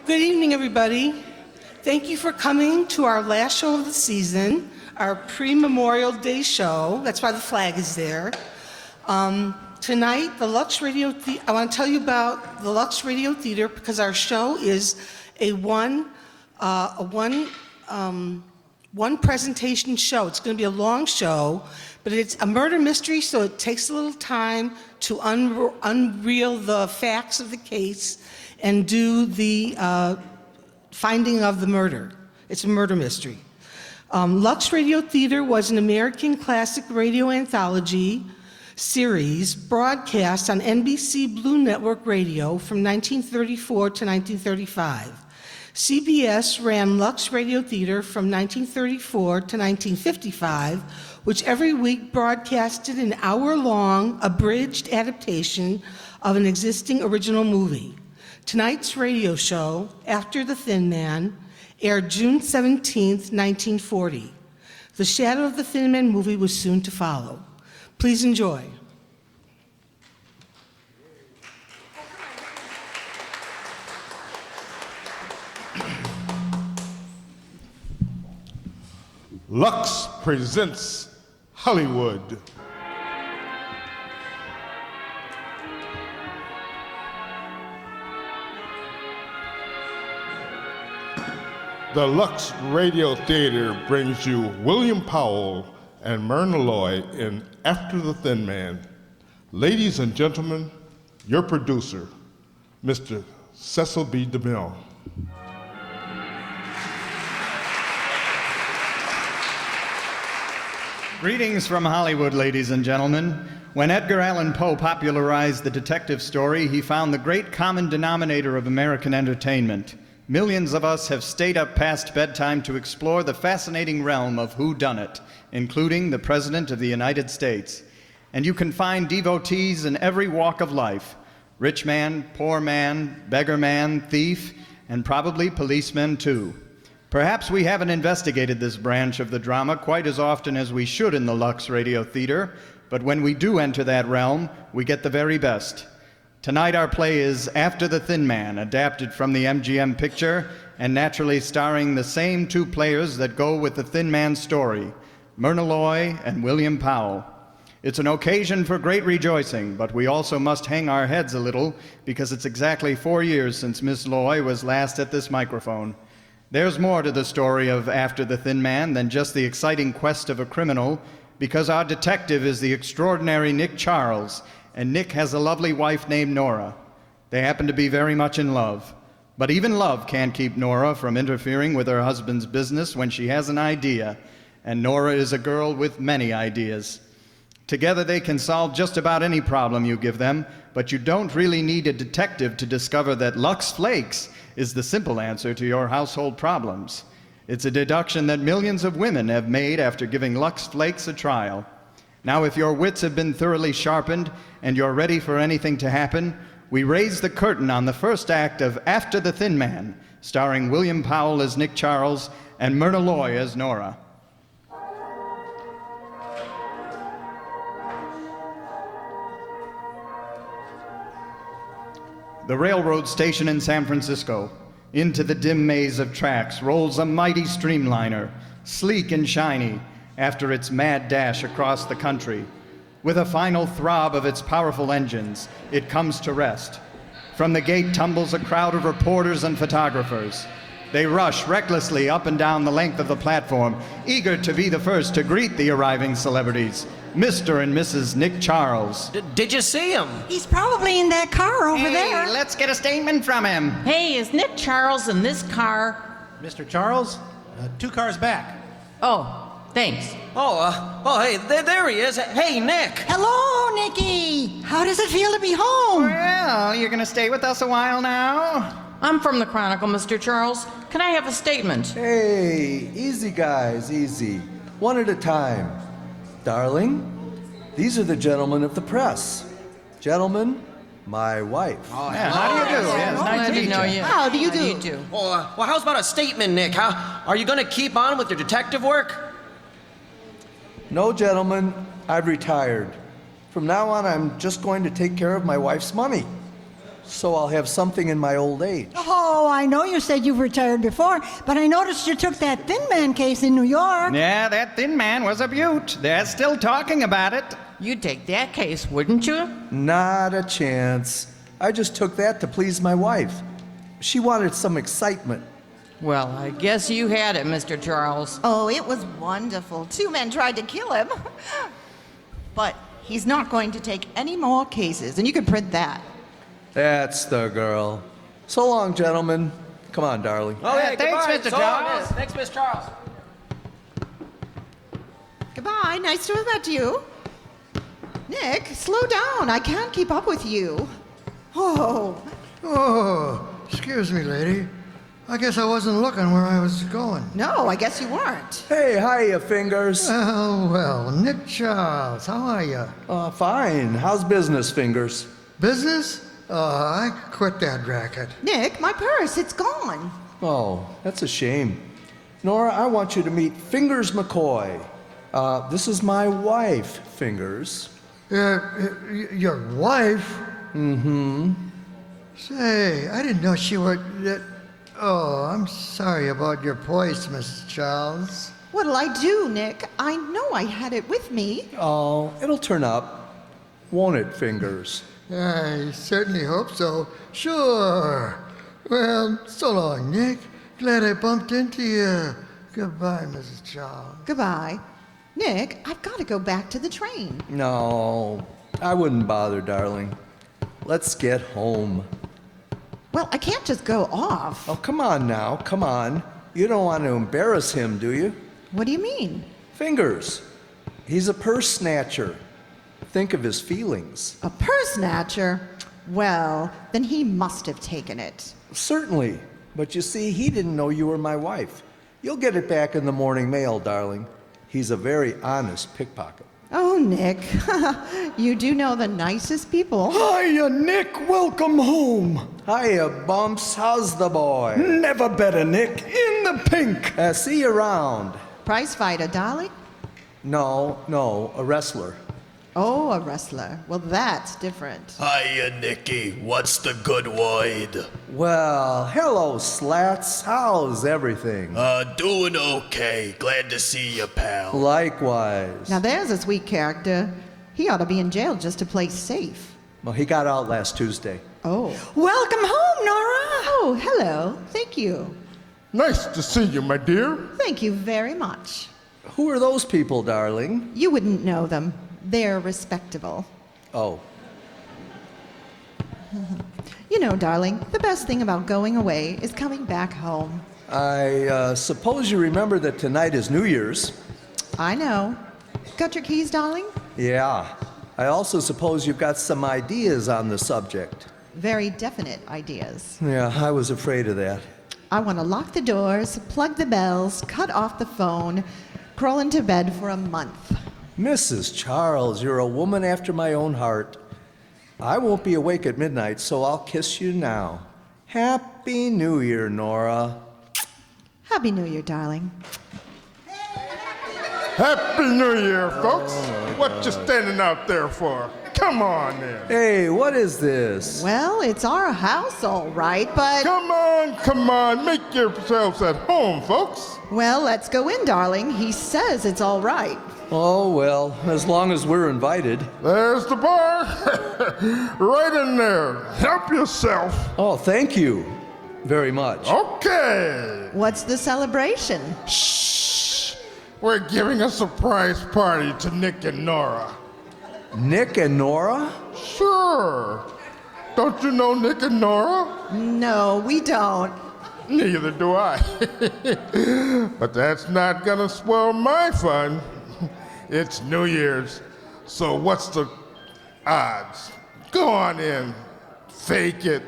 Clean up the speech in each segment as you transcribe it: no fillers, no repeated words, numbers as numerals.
Good evening, everybody. Thank you for coming to our last show of the season, our pre-Memorial Day show. That's why the flag is there. Tonight, the LUX Radio I want to tell you about the LUX Radio Theater because our show is a one presentation show. It's going to be a long show, but it's a murder mystery, so it takes a little time to unveil the facts of the case and do the finding of the murder. It's a murder mystery. LUX Radio Theater was an American classic radio anthology series broadcast on NBC Blue Network Radio from 1934 to 1935. CBS ran LUX Radio Theater from 1934 to 1955, which every week broadcasted an hour-long abridged adaptation of an existing original movie. Tonight's radio show, After the Thin Man, aired June 17, 1940. The Shadow of the Thin Man movie was soon to follow. Please enjoy. LUX presents Hollywood. The LUX Radio Theater brings you William Powell and Myrna Loy in After the Thin Man. Ladies and gentlemen, your producer, Mr. Cecil B. DeMille. Greetings from Hollywood, ladies and gentlemen. When Edgar Allan Poe popularized the detective story, he found the great common denominator of American entertainment. Millions of us have stayed up past bedtime to explore the fascinating realm of whodunit, including the President of the United States. And you can find devotees in every walk of life: rich man, poor man, beggar man, thief, and probably policemen too. Perhaps we haven't investigated this branch of the drama quite as often as we should in the LUX Radio Theater, but when we do enter that realm, we get the very best. Tonight our play is After the Thin Man, adapted from the MGM picture and naturally starring the same two players that go with the Thin Man's story, Myrna Loy and William Powell. It's an occasion for great rejoicing, but we also must hang our heads a little because it's exactly 4 years since Miss Loy was last at this microphone. There's more to the story of After the Thin Man than just the exciting quest of a criminal, because our detective is the extraordinary Nick Charles, and Nick has a lovely wife named Nora. They happen to be very much in love. But even love can't keep Nora from interfering with her husband's business when she has an idea, and Nora is a girl with many ideas. Together they can solve just about any problem you give them, but you don't really need a detective to discover that Lux Flakes is the simple answer to your household problems. It's a deduction that millions of women have made after giving Lux Flakes a trial. Now, if your wits have been thoroughly sharpened and you're ready for anything to happen, we raise the curtain on the first act of After the Thin Man, starring William Powell as Nick Charles and Myrna Loy as Nora. The railroad station in San Francisco. Into the dim maze of tracks rolls a mighty streamliner, sleek and shiny, after its mad dash across the country. With a final throb of its powerful engines, it comes to rest. From the gate tumbles a crowd of reporters and photographers. They rush recklessly up and down the length of the platform, eager to be the first to greet the arriving celebrities, Mr. and Mrs. Nick Charles. Did you see him? He's probably in that car over there. Let's get a statement from him. Hey, is Nick Charles in this car? Mr. Charles, 2 cars back. Oh, thanks. Hey, there he is. Hey, Nick. Hello, Nicky. How does it feel to be home? Well, you're gonna stay with us a while now? I'm from the Chronicle, Mr. Charles. Can I have a statement? Hey, easy guys, easy. One at a time. Darling, these are the gentlemen of the press. Gentlemen, my wife. Oh, yeah. How do you do? Yeah, it's nice to meet you. How do you do? Well, how's about a statement, Nick? Are you going to keep on with your detective work? No, gentlemen, I've retired. From now on, I'm just going to take care of my wife's money. so I'll have something in my old age. Oh, I know you said you've retired before, but I noticed you took that Thin Man case in New York. Yeah, that thin man was a beaut. They're still talking about it. You'd take that case, wouldn't you? Not a chance. I just took that to please my wife. She wanted some excitement. Well, I guess you had it, Mr. Charles. Oh, it was wonderful. 2 men tried to kill him. But he's not going to take any more cases, and you can print that. That's the girl. So long, gentlemen. Come on, darling. Oh, yeah, thanks, goodbye. Mr. So long, Charles. yes. Thanks, Miss Charles. Goodbye. Nice to have met you. Nick, slow down. I can't keep up with you. Oh, Oh, excuse me, lady. I guess I wasn't looking where I was going. no, I guess you weren't. Hey, hiya, Fingers. Oh, well, Nick Charles, how are you? Fine. How's business, Fingers? Business? I quit that racket. Nick, my purse, it's gone. Oh, that's a shame. Nora, I want you to meet Fingers McCoy. This is my wife, Fingers. Your wife? Mm-hmm. Say, I didn't know she were... Oh, I'm sorry about your voice, Mrs. Charles. What'll I do, Nick? I know I had it with me. Oh, it'll turn up. Won't it, Fingers? I certainly hope so. Sure. Well, so long, Nick. Glad I bumped into you. Goodbye, Mrs. Charles. Goodbye. Nick, I've got to go back to the train. No, I wouldn't bother, darling. Let's get home. Well, I can't just go off. Oh, come on now, come on. You don't want to embarrass him, do you? What do you mean? Fingers. He's a purse snatcher. Think of his feelings. A purse snatcher? Well, then he must have taken it. Certainly. But you see, he didn't know you were my wife. You'll get it back in the morning mail, darling. He's a very honest pickpocket. Oh, Nick, you do know the nicest people. Hiya, Nick. Welcome home. Hiya, Bumps. How's the boy? Never better, Nick. In the pink. See you around. Prize fighter, darling? No, a wrestler. Oh, a wrestler. Well, that's different. Hiya, Nicky. What's the good word? Well, hello, Slats. How's everything? Doing okay. Glad to see you, pal. Likewise. Now, there's a sweet character. He ought to be in jail just to play safe. Well, he got out last Tuesday. Oh. Welcome home, Nora. Oh, hello. Thank you. Nice to see you, my dear. Thank you very much. Who are those people, darling? You wouldn't know them. They're respectable. Oh. You know, darling, the best thing about going away is coming back home. I suppose you remember that tonight is New Year's. I know. Got your keys, darling? Yeah. I also suppose you've got some ideas on the subject. Very definite ideas. Yeah, I was afraid of that. I want to lock the doors, plug the bells, cut off the phone, crawl into bed for a month. Mrs. Charles, you're a woman after my own heart. I won't be awake at midnight, so I'll kiss you now. Happy New Year, Nora. Happy New Year, darling. Happy New Year, folks. What you standing out there for? Come on in. Hey, what is this? Well, it's our house, all right, but... Come on. Make yourselves at home, folks. Well, let's go in, darling. He says it's all right. Oh, well, as long as we're invited. There's the bar. Right in there. Help yourself. Oh, thank you very much. Okay. What's the celebration? Shh. We're giving a surprise party to Nick and Nora. Nick and Nora? Sure. Don't you know Nick and Nora? No, we don't. Neither do I. But that's not gonna spoil my fun. It's New Year's, so what's the odds? Go on in, fake it.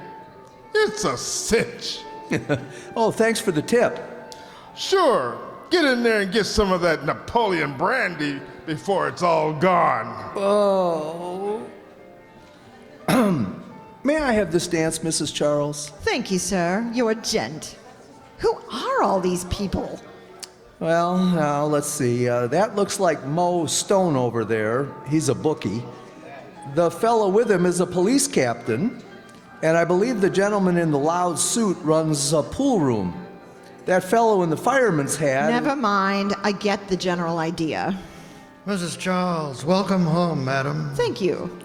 It's a cinch. Oh, thanks for the tip. Sure, get in there and get some of that Napoleon brandy before it's all gone. Oh. May I have this dance, Mrs. Charles? Thank you, sir. You're a gent. Who are all these people? Well, now, let's see. That looks like Mo Stone over there. He's a bookie. The fellow with him is a police captain. And I believe the gentleman in the loud suit runs a pool room. That fellow in the fireman's hat. Never mind. I get the general idea. Mrs. Charles, welcome home, madam. Thank you.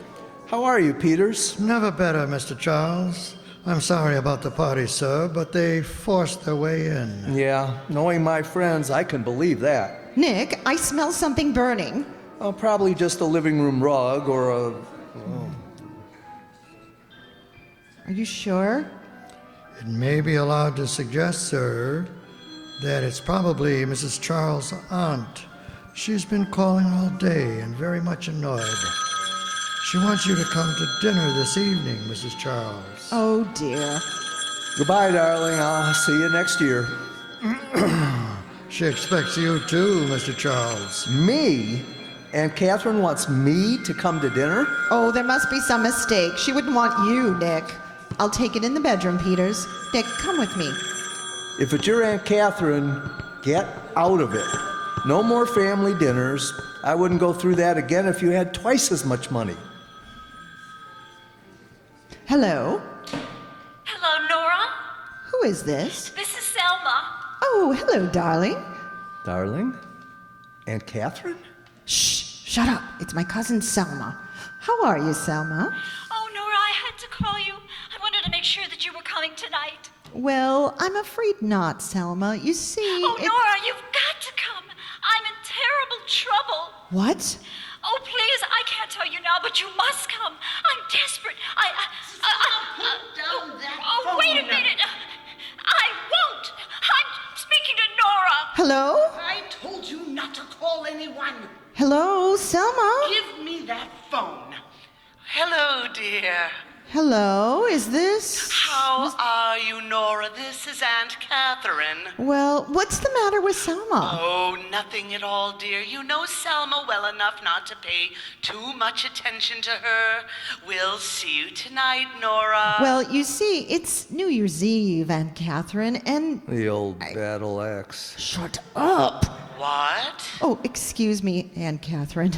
How are you, Peters? Never better, Mr. Charles. I'm sorry about the party, sir, but they forced their way in. Yeah, knowing my friends, I can believe that. Nick, I smell something burning. Probably just a living room rug or a... Are you sure? It may be allowed to suggest, sir, that it's probably Mrs. Charles' aunt. She's been calling all day and very much annoyed. She wants you to come to dinner this evening, Mrs. Charles. Oh, dear. Goodbye, darling. I'll see you next year. She expects you too, Mr. Charles. Me? Aunt Catherine wants me to come to dinner? Oh, there must be some mistake. She wouldn't want you, Nick. I'll take it in the bedroom, Peters. Nick, come with me. If it's your Aunt Catherine, get out of it. No more family dinners. I wouldn't go through that again if you had twice as much money. Hello? Hello, Nora. Who is this? This is Selma. Oh, hello, darling. Darling? Aunt Catherine? Shh, shut up. It's my cousin Selma. How are you, Selma? Oh, Nora, I had to call you. I wanted to make sure that you were coming tonight. Well, I'm afraid not, Selma. You see, Oh, Nora, you've got to come. I'm in terrible trouble. What? Oh, please, I can't tell you now, but you must come. I'm desperate. Put down that Oh, wait a minute. I won't. I'm speaking to Nora. Hello? I told you not to call anyone. Hello, Selma? Give me that phone. Hello, dear. Hello, is this? How are you, Nora? This is Aunt Catherine. Well, what's the matter with Selma? Oh, nothing at all, dear. You know Selma well enough not to pay too much attention to her. We'll see you tonight, Nora. Well, you see, it's New Year's Eve, Aunt Catherine, and... The old battle axe. Shut up! What? Oh, excuse me, Aunt Catherine.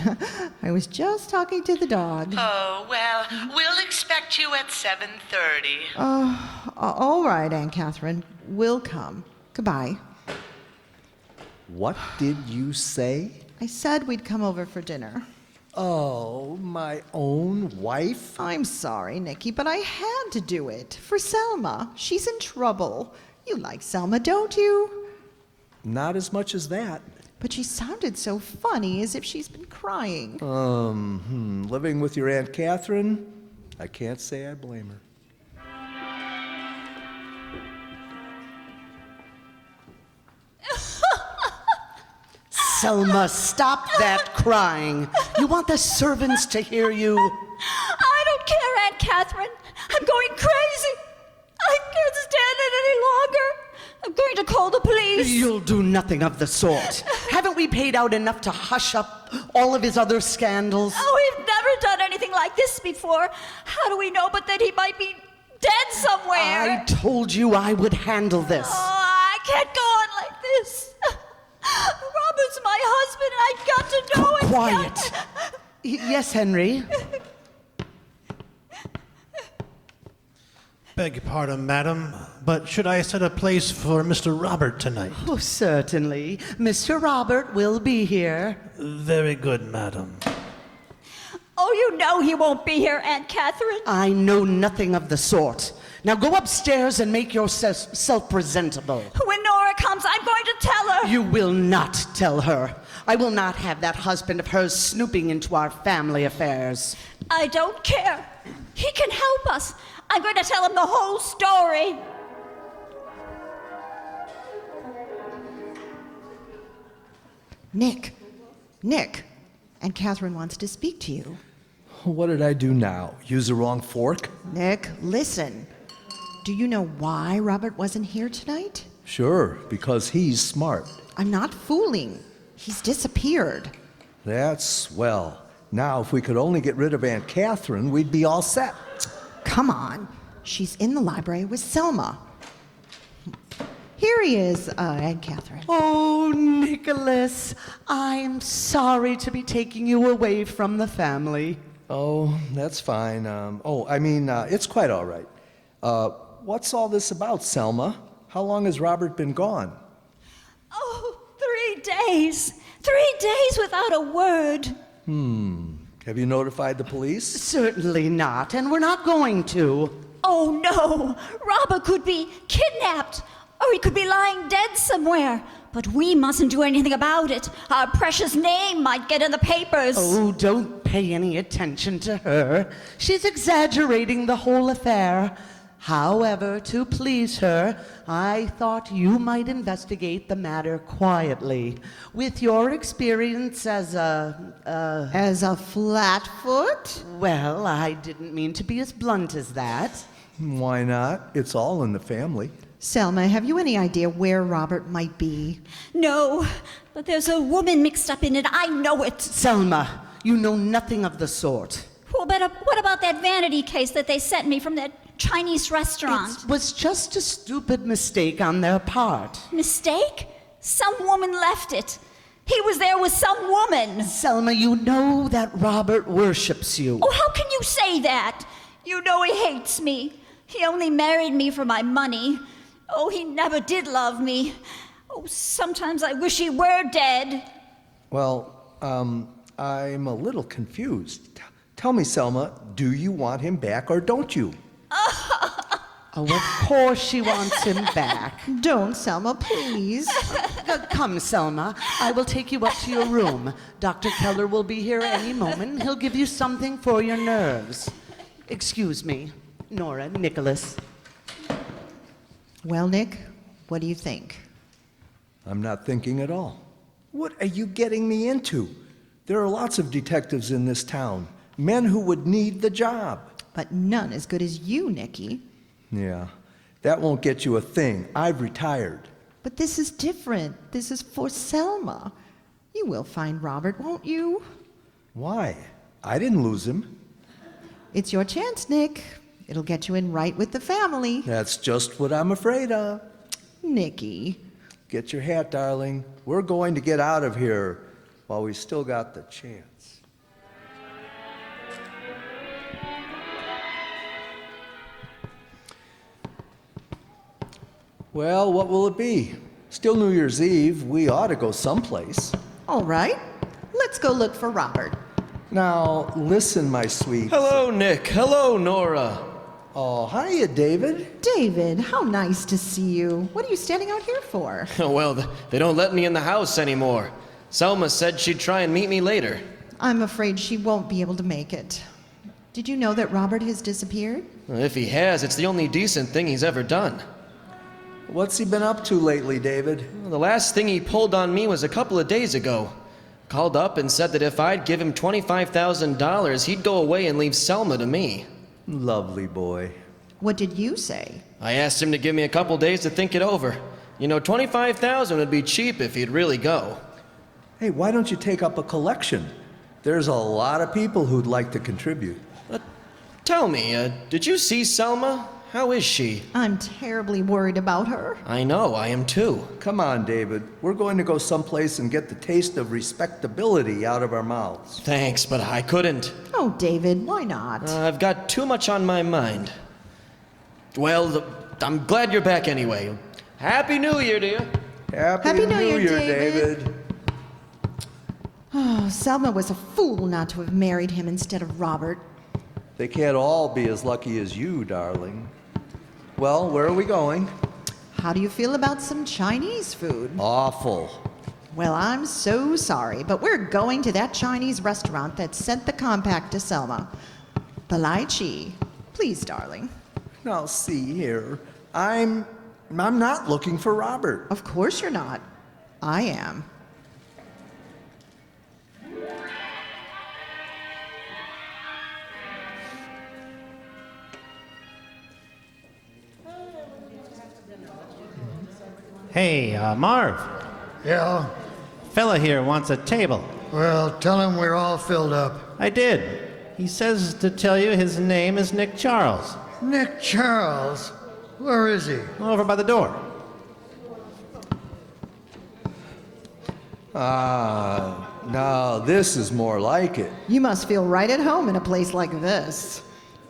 I was just talking to the dog. Oh, well, we'll expect you at 7:30. All right, Aunt Catherine. We'll come. Goodbye. What did you say? I said we'd come over for dinner. Oh, my own wife? I'm sorry, Nikki, but I had to do it. For Selma. She's in trouble. You like Selma, don't you? Not as much as that. But she sounded so funny, as if she's been crying. Living with your Aunt Catherine? I can't say I blame her. Selma, stop that crying. You want the servants to hear you? I don't care, Aunt Catherine. I'm going crazy. I can't stand it any longer. I'm going to call the police. You'll do nothing of the sort. Haven't we paid out enough to hush up all of his other scandals? Oh, we've never done anything like this before. How do we know but that he might be dead somewhere? I told you I would handle this. Oh, I can't go on like this. Robert's my husband, and I've got to know it. Quiet. Yes, Henry? Beg your pardon, madam, but should I set a place for Mr. Robert tonight? Oh, certainly. Mr. Robert will be here. Very good, madam. Oh, you know he won't be here, Aunt Catherine. I know nothing of the sort. Now go upstairs and make yourself presentable. When Nora comes, I'm going to tell her. You will not tell her. I will not have that husband of hers snooping into our family affairs. I don't care. He can help us. I'm going to tell him the whole story. Nick, Aunt Catherine wants to speak to you. What did I do now? Use the wrong fork? Nick, listen. Do you know why Robert wasn't here tonight? Sure, because he's smart. I'm not fooling. He's disappeared. That's swell. Now, if we could only get rid of Aunt Catherine, we'd be all set. Come on. She's in the library with Selma. Here he is, Aunt Catherine. Oh, Nicholas, I'm sorry to be taking you away from the family. Oh, that's fine. It's quite all right. What's all this about, Selma? How long has Robert been gone? Oh, 3 days. 3 days without a word. Have you notified the police? Certainly not, and we're not going to. Oh no, Robert could be kidnapped, or he could be lying dead somewhere. But we mustn't do anything about it. Our precious name might get in the papers. Oh, don't pay any attention to her. She's exaggerating the whole affair. However, to please her, I thought you might investigate the matter quietly. With your experience as As a flatfoot? well, I didn't mean to be as blunt as that. Why not? It's all in the family. Selma, have you any idea where Robert might be? No, but there's a woman mixed up in it. I know it. Selma, you know nothing of the sort. Well, but what about that vanity case that they sent me from that Chinese restaurant? It was just a stupid mistake on their part. Mistake? Some woman left it. He was there with some woman. Selma, you know that Robert worships you. Oh, how can you say that? You know he hates me. He only married me for my money. Oh, he never did love me. Oh, sometimes I wish he were dead. Well, I'm a little confused. Tell me, Selma, do you want him back or don't you? Oh, of course she wants him back. Don't, Selma, please. Come, Selma. I will take you up to your room. Dr. Keller will be here any moment. He'll give you something for your nerves. Excuse me, Nora, Nicholas. Well, Nick, what do you think? I'm not thinking at all. What are you getting me into? There are lots of detectives in this town, men who would need the job. But none as good as you, Nicky. Yeah, that won't get you a thing. I've retired. But this is different. This is for Selma. You will find Robert, won't you? Why? I didn't lose him. It's your chance, Nick. It'll get you in right with the family. That's just what I'm afraid of. Nicky. Get your hat, darling. We're going to get out of here while we still got the chance. Well, what will it be? Still New Year's Eve. We ought to go someplace. All right. Let's go look for Robert. Now, listen, my sweet. Hello, Nick. Hello, Nora. Oh, hiya, David. David, how nice to see you. What are you standing out here for? Well, they don't let me in the house anymore. Selma said she'd try and meet me later. I'm afraid she won't be able to make it. Did you know that Robert has disappeared? If he has, it's the only decent thing he's ever done. What's he been up to lately, David? Well, the last thing he pulled on me was a couple of days ago. Called up and said that if I'd give him $25,000, he'd go away and leave Selma to me. Lovely boy. What did you say? I asked him to give me a couple days to think it over. You know, $25,000 would be cheap if he'd really go. Hey, why don't you take up a collection? There's a lot of people who'd like to contribute. Tell me, did you see Selma? How is she? I'm terribly worried about her. I know, I am too. Come on, David. We're going to go someplace and get the taste of respectability out of our mouths. Thanks, but I couldn't. Oh, David, why not? I've got too much on my mind. Well, I'm glad you're back anyway. Happy New Year, dear. Happy New Year, David. Oh, Selma was a fool not to have married him instead of Robert. They can't all be as lucky as you, darling. Well, where are we going? How do you feel about some Chinese food? Awful. Well, I'm so sorry, but we're going to that Chinese restaurant that sent the compact to Selma. The Lai Chi. Please, darling. Now, see here. I'm not looking for Robert. Of course you're not. I am. Hey, Marv. Yeah? Fella here wants a table. Well, tell him we're all filled up. I did. He says to tell you his name is Nick Charles. Nick Charles? Where is he? Over by the door. Now this is more like it. You must feel right at home in a place like this.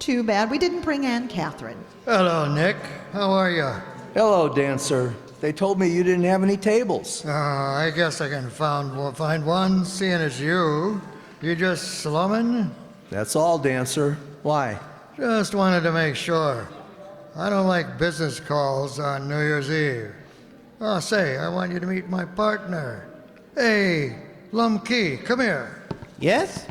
Too bad we didn't bring Aunt Catherine. Hello, Nick. How are you? Hello, dancer. They told me you didn't have any tables. I guess I can find one, seeing as you. You just slumming? That's all, dancer. Why? Just wanted to make sure. I don't like business calls on New Year's Eve. Oh, say, I want you to meet my partner. Hey, Lumkey, come here. Yes?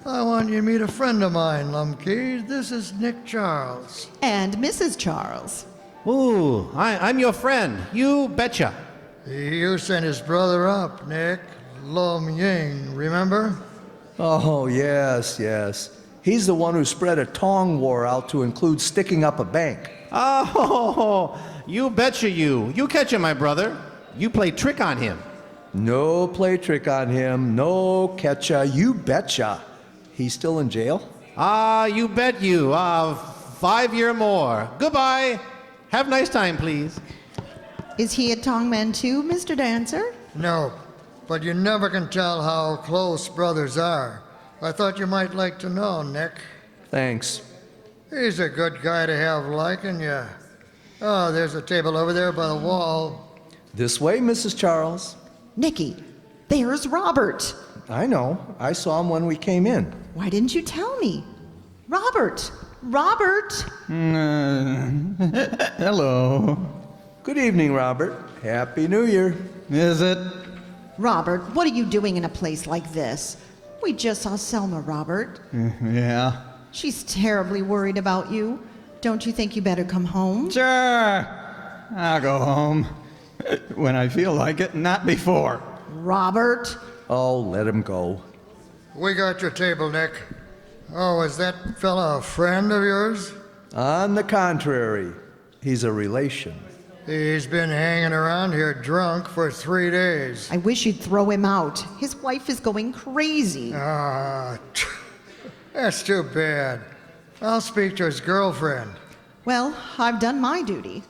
I want you to meet a friend of mine, Lumkey. This is Nick Charles. And Mrs. Charles. Ooh, I'm your friend. You betcha. You sent his brother up, Nick. Lom Ying, remember? Oh, yes, yes. He's the one who spread a tong war out to include sticking up a bank. Oh, you betcha you. You catch him, my brother. You play trick on him. No play trick on him. No catcha. You betcha. He's still in jail? You bet you. 5 year more. Goodbye. Have a nice time, please. Is he a tongman too, Mr. Dancer? No, but you never can tell how close brothers are. I thought you might like to know, Nick. Thanks. He's a good guy to have liking you. Oh, there's a table over there by the wall. This way, Mrs. Charles. Nicky, there's Robert. I know. I saw him when we came in. Why didn't you tell me? Robert! Robert! Hello. Good evening, Robert. Happy New Year. Is it? Robert, what are you doing in a place like this? We just saw Selma, Robert. Yeah. She's terribly worried about you. Don't you think you better come home? Sure. I'll go home. When I feel like it, not before. Robert? Oh, let him go. We got your table, Nick. Oh, is that fella a friend of yours? On the contrary, he's a relation. He's been hanging around here drunk for 3 days. I wish you'd throw him out. His wife is going crazy. That's too bad. I'll speak to his girlfriend. Well, I've done my duty.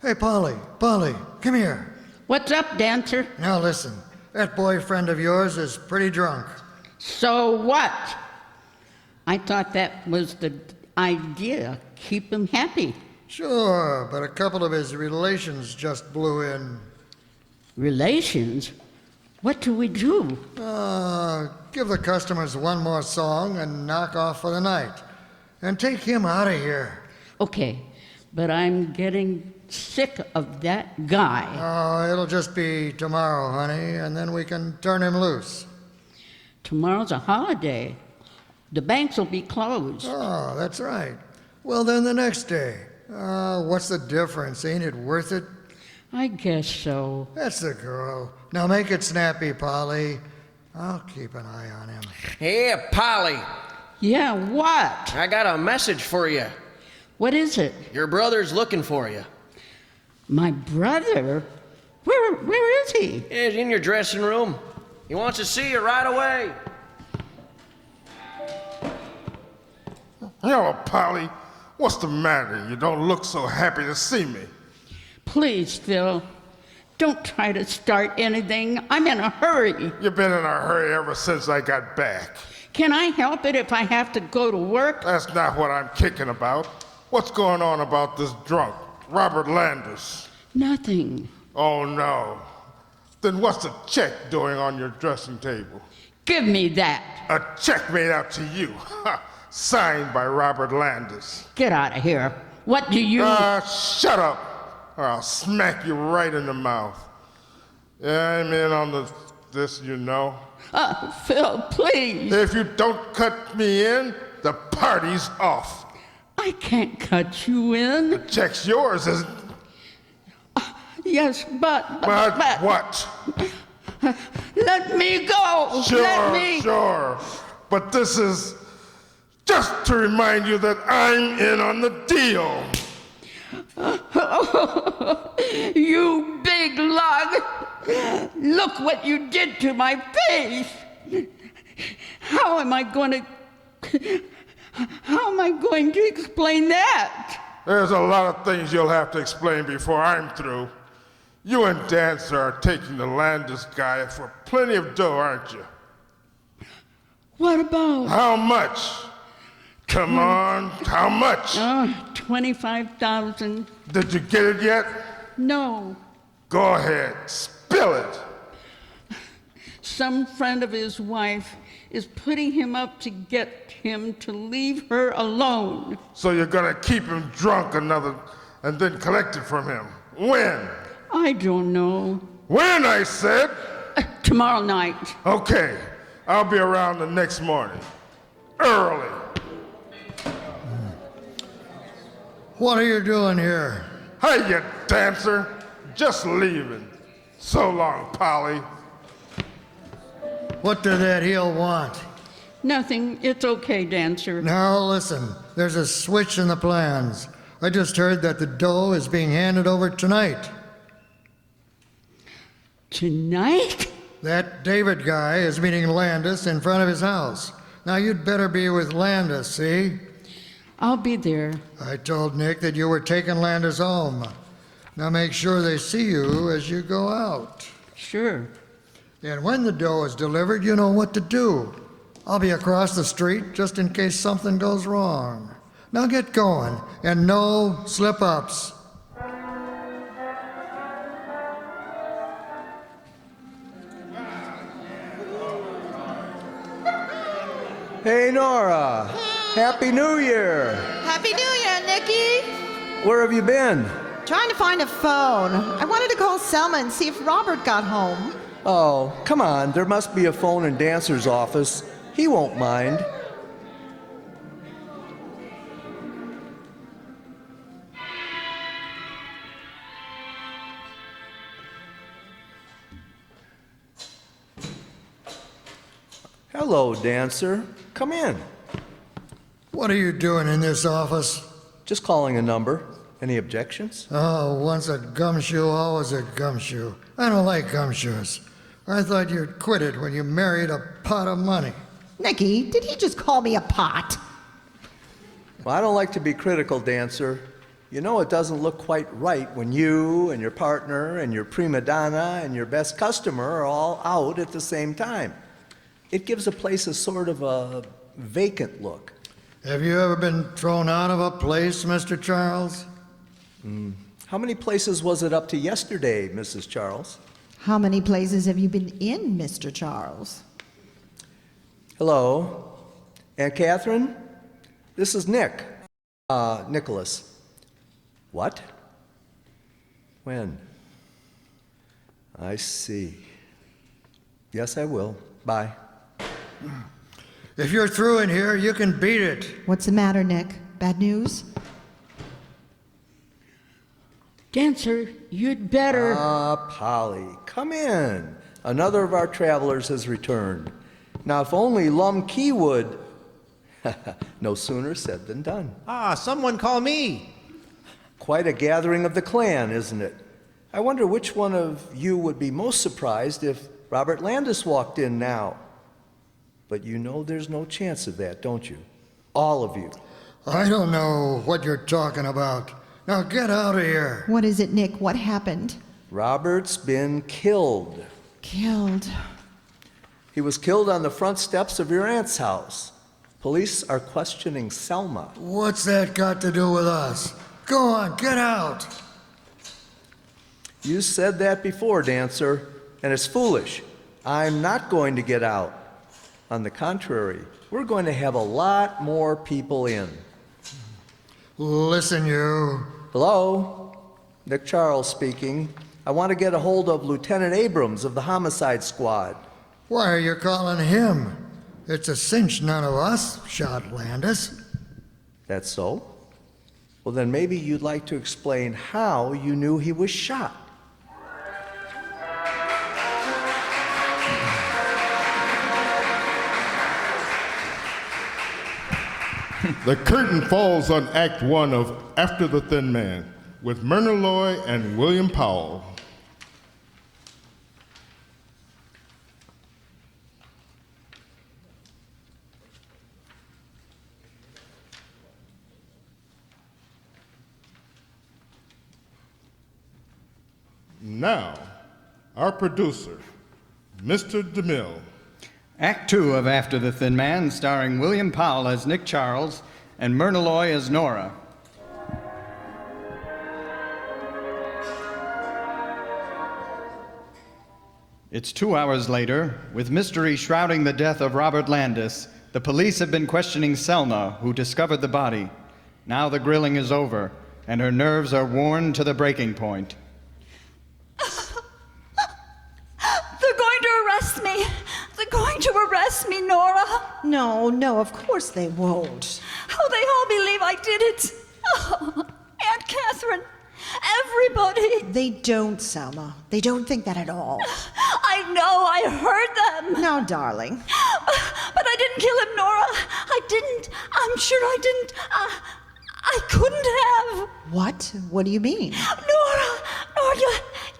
Hey, Polly, come here. What's up, Dancer? Now listen, that boyfriend of yours is pretty drunk. So what? I thought that was the idea. Keep him happy. Sure, but a couple of his relations just blew in. Relations? What do we do? Give the customers one more song and knock off for the night. And take him out of here. Okay, but I'm getting sick of that guy. Oh, it'll just be tomorrow, honey, and then we can turn him loose. Tomorrow's a holiday. The banks will be closed. Oh, that's right. Well, then the next day. What's the difference? Ain't it worth it? I guess so. That's the girl. Now make it snappy, Polly. I'll keep an eye on him. Hey, Polly. Yeah, what? I got a message for you. What is it? Your brother's looking for you. My brother? Where is he? He's in your dressing room. He wants to see you right away. Hello, Polly. What's the matter? You don't look so happy to see me. Please, Phil. Don't try to start anything. I'm in a hurry. You've been in a hurry ever since I got back. Can I help it if I have to go to work? That's not what I'm kicking about. What's going on about this drunk, Robert Landis? Nothing. Oh, no. Then what's the check doing on your dressing table? Give me that. A check made out to you. Signed by Robert Landis. Get out of here. What do you... Shut up, or I'll smack you right in the mouth. Yeah, I'm in on this, you know. Phil, please. If you don't cut me in, the party's off. I can't cut you in. The check's yours, isn't it? Yes, but what? Let me go. Sure. But this is just to remind you that I'm in on the deal. You big lug. Look what you did to my face. How am I going to explain that? There's a lot of things you'll have to explain before I'm through. You and Dancer are taking the Landis guy for plenty of dough, aren't you? What about? How much? Come on, how much? 25,000. Did you get it yet? No. Go ahead, spill it. Some friend of his wife is putting him up to get him to leave her alone. So you're gonna keep him drunk another and then collect it from him. When? I don't know. When, I said? Tomorrow night. Okay, I'll be around the next morning. Early. What are you doing here? Hey, you Dancer. Just leaving. So long, Polly. What did that heel want? Nothing. It's okay, Dancer. Now listen, there's a switch in the plans. I just heard that the dough is being handed over tonight. Tonight? That David guy is meeting Landis in front of his house. Now you'd better be with Landis, see? I'll be there. I told Nick that you were taking Landis home. Now make sure they see you as you go out. Sure. And when the dough is delivered, you know what to do. I'll be across the street just in case something goes wrong. Now get going, and no slip-ups. Hey, Nora. Happy New Year. Happy New Year, Nikki. Where have you been? Trying to find a phone. I wanted to call Selma and see if Robert got home. Oh, come on. There must be a phone in Dancer's office. He won't mind. Hello, Dancer. Come in. What are you doing in this office? Just calling a number. Any objections? Oh, once a gumshoe, always a gumshoe. I don't like gumshoes. I thought you'd quit it when you married a pot of money. Nikki, did he just call me a pot? Well, I don't like to be critical, Dancer. You know it doesn't look quite right when you and your partner and your prima donna and your best customer are all out at the same time. It gives a place a sort of a vacant look. Have you ever been thrown out of a place, Mr. Charles? How many places was it up to yesterday, Mrs. Charles? How many places have you been in, Mr. Charles? Hello. Aunt Catherine? This is Nick. Nicholas. What? When? I see. Yes, I will. Bye. If you're through in here, you can beat it. What's the matter, Nick? Bad news? Dancer, you'd better. Polly, come in. Another of our travelers has returned. Now, if only Lum Key would. No sooner said than done. Someone call me. Quite a gathering of the clan, isn't it? I wonder which one of you would be most surprised if Robert Landis walked in now. But you know there's no chance of that, don't you? All of you. I don't know what you're talking about. Now get out of here. What is it, Nick? What happened? Robert's been killed. Killed. He was killed on the front steps of your aunt's house. Police are questioning Selma. What's that got to do with us? Go on, get out. You said that before, Dancer, and it's foolish. I'm not going to get out. On the contrary, we're going to have a lot more people in. Listen, you. Hello? Nick Charles speaking. I want to get a hold of Lieutenant Abrams of the Homicide Squad. Why are you calling him? It's a cinch none of us shot Landis. That's so? Well, then maybe you'd like to explain how you knew he was shot. The curtain falls on Act One of After the Thin Man with Myrna Loy and William Powell. now, our producer, Mr. DeMille. Act 2 of After the Thin Man, starring William Powell as Nick Charles and Myrna Loy as Nora. It's 2 hours later. With mystery shrouding the death of Robert Landis, the police have been questioning Selma, who discovered the body. Now the grilling is over, and her nerves are worn to the breaking point. They're going to arrest me. They're going to arrest me, Nora. No, of course they won't. Oh, they all believe I did it. Oh, Aunt Catherine, everybody. They don't, Selma. They don't think that at all. I know, I heard them. Now, darling. But I didn't kill him, Nora. I didn't. I'm sure I didn't. I couldn't have. What? What do you mean? Nora,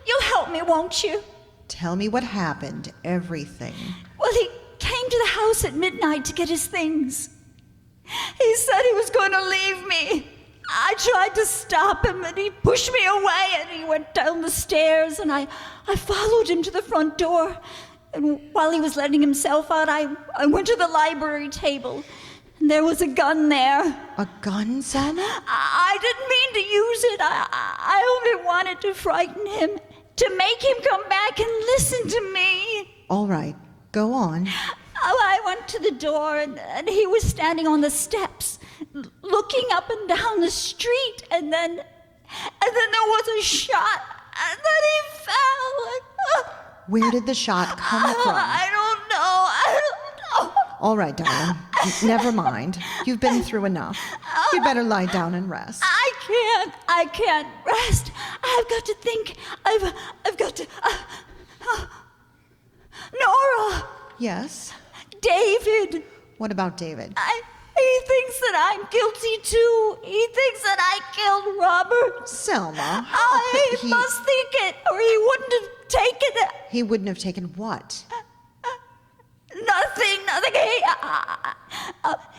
you'll help me, won't you? Tell me what happened. Everything. Well, he came to the house at midnight to get his things. He said he was going to leave me. I tried to stop him, and he pushed me away, and he went down the stairs, and I followed him to the front door. And while he was letting himself out, I went to the library table, and there was a gun there. A gun, Selma? I didn't mean to use it. I only wanted to frighten him, to make him come back and listen to me. All right, go on. I went to the door, and he was standing on the steps, looking up and down the street, and then there was a shot, and then he fell. Where did the shot come from? I don't know. All right, darling. Never mind. You've been through enough. You'd better lie down and rest. I can't rest. I've got to think. I've got to. Nora. Yes? David. What about David? He thinks that I'm guilty too. He thinks that I killed Robert. Selma. He must think it, or he wouldn't have taken it. He wouldn't have taken what? Nothing.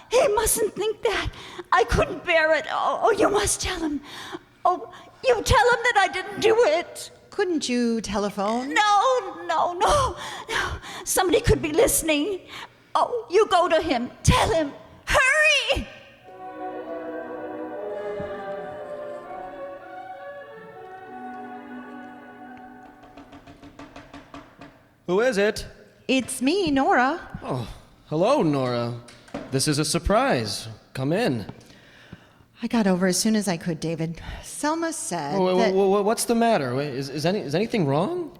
He mustn't think that. I couldn't bear it. Oh, you must tell him. Oh, you tell him that I didn't do it. Couldn't you telephone? No. Somebody could be listening. Oh, you go to him. Tell him. Hurry! Who is it? It's me, Nora. Oh, hello, Nora. This is a surprise. Come in. I got over as soon as I could, David. Selma said that... What's the matter? Is anything wrong?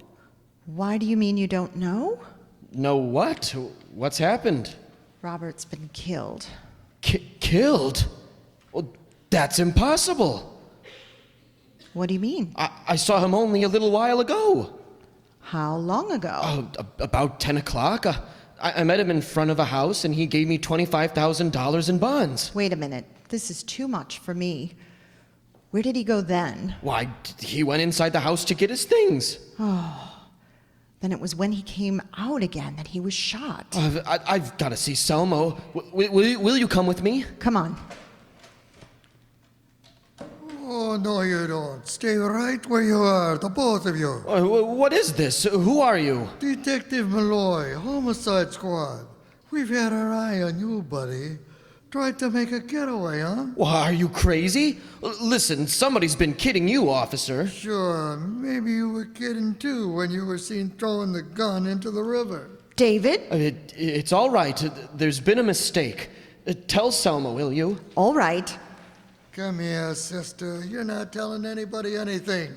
Why do you mean you don't know? No what? What's happened? Robert's been killed. Killed? Well, that's impossible. What do you mean? I saw him only a little while ago. How long ago? About 10 o'clock. I met him in front of a house, and he gave me $25,000 in bonds. Wait a minute. This is too much for me. Where did he go then? Why, he went inside the house to get his things. Oh. Then it was when he came out again that he was shot. I've got to see Selma. Will you come with me? Come on. Oh, no, you don't. Stay right where you are, the both of you. What is this? Who are you? Detective Malloy, Homicide Squad. We've had our eye on you, buddy. Tried to make a getaway, huh? Why, are you crazy? Listen, somebody's been kidding you, officer. Sure, maybe you were kidding too when you were seen throwing the gun into the river. David? It's all right. There's been a mistake. Tell Selma, will you? All right. Come here, sister. You're not telling anybody anything.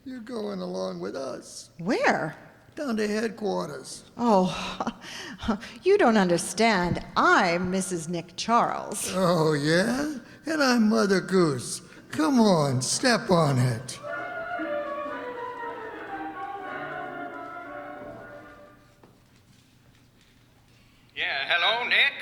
You're going along with us. Where? Down to headquarters. Oh, you don't understand. I'm Mrs. Nick Charles. Oh, yeah? And I'm Mother Goose. Come on, step on it. Yeah, hello, Nick?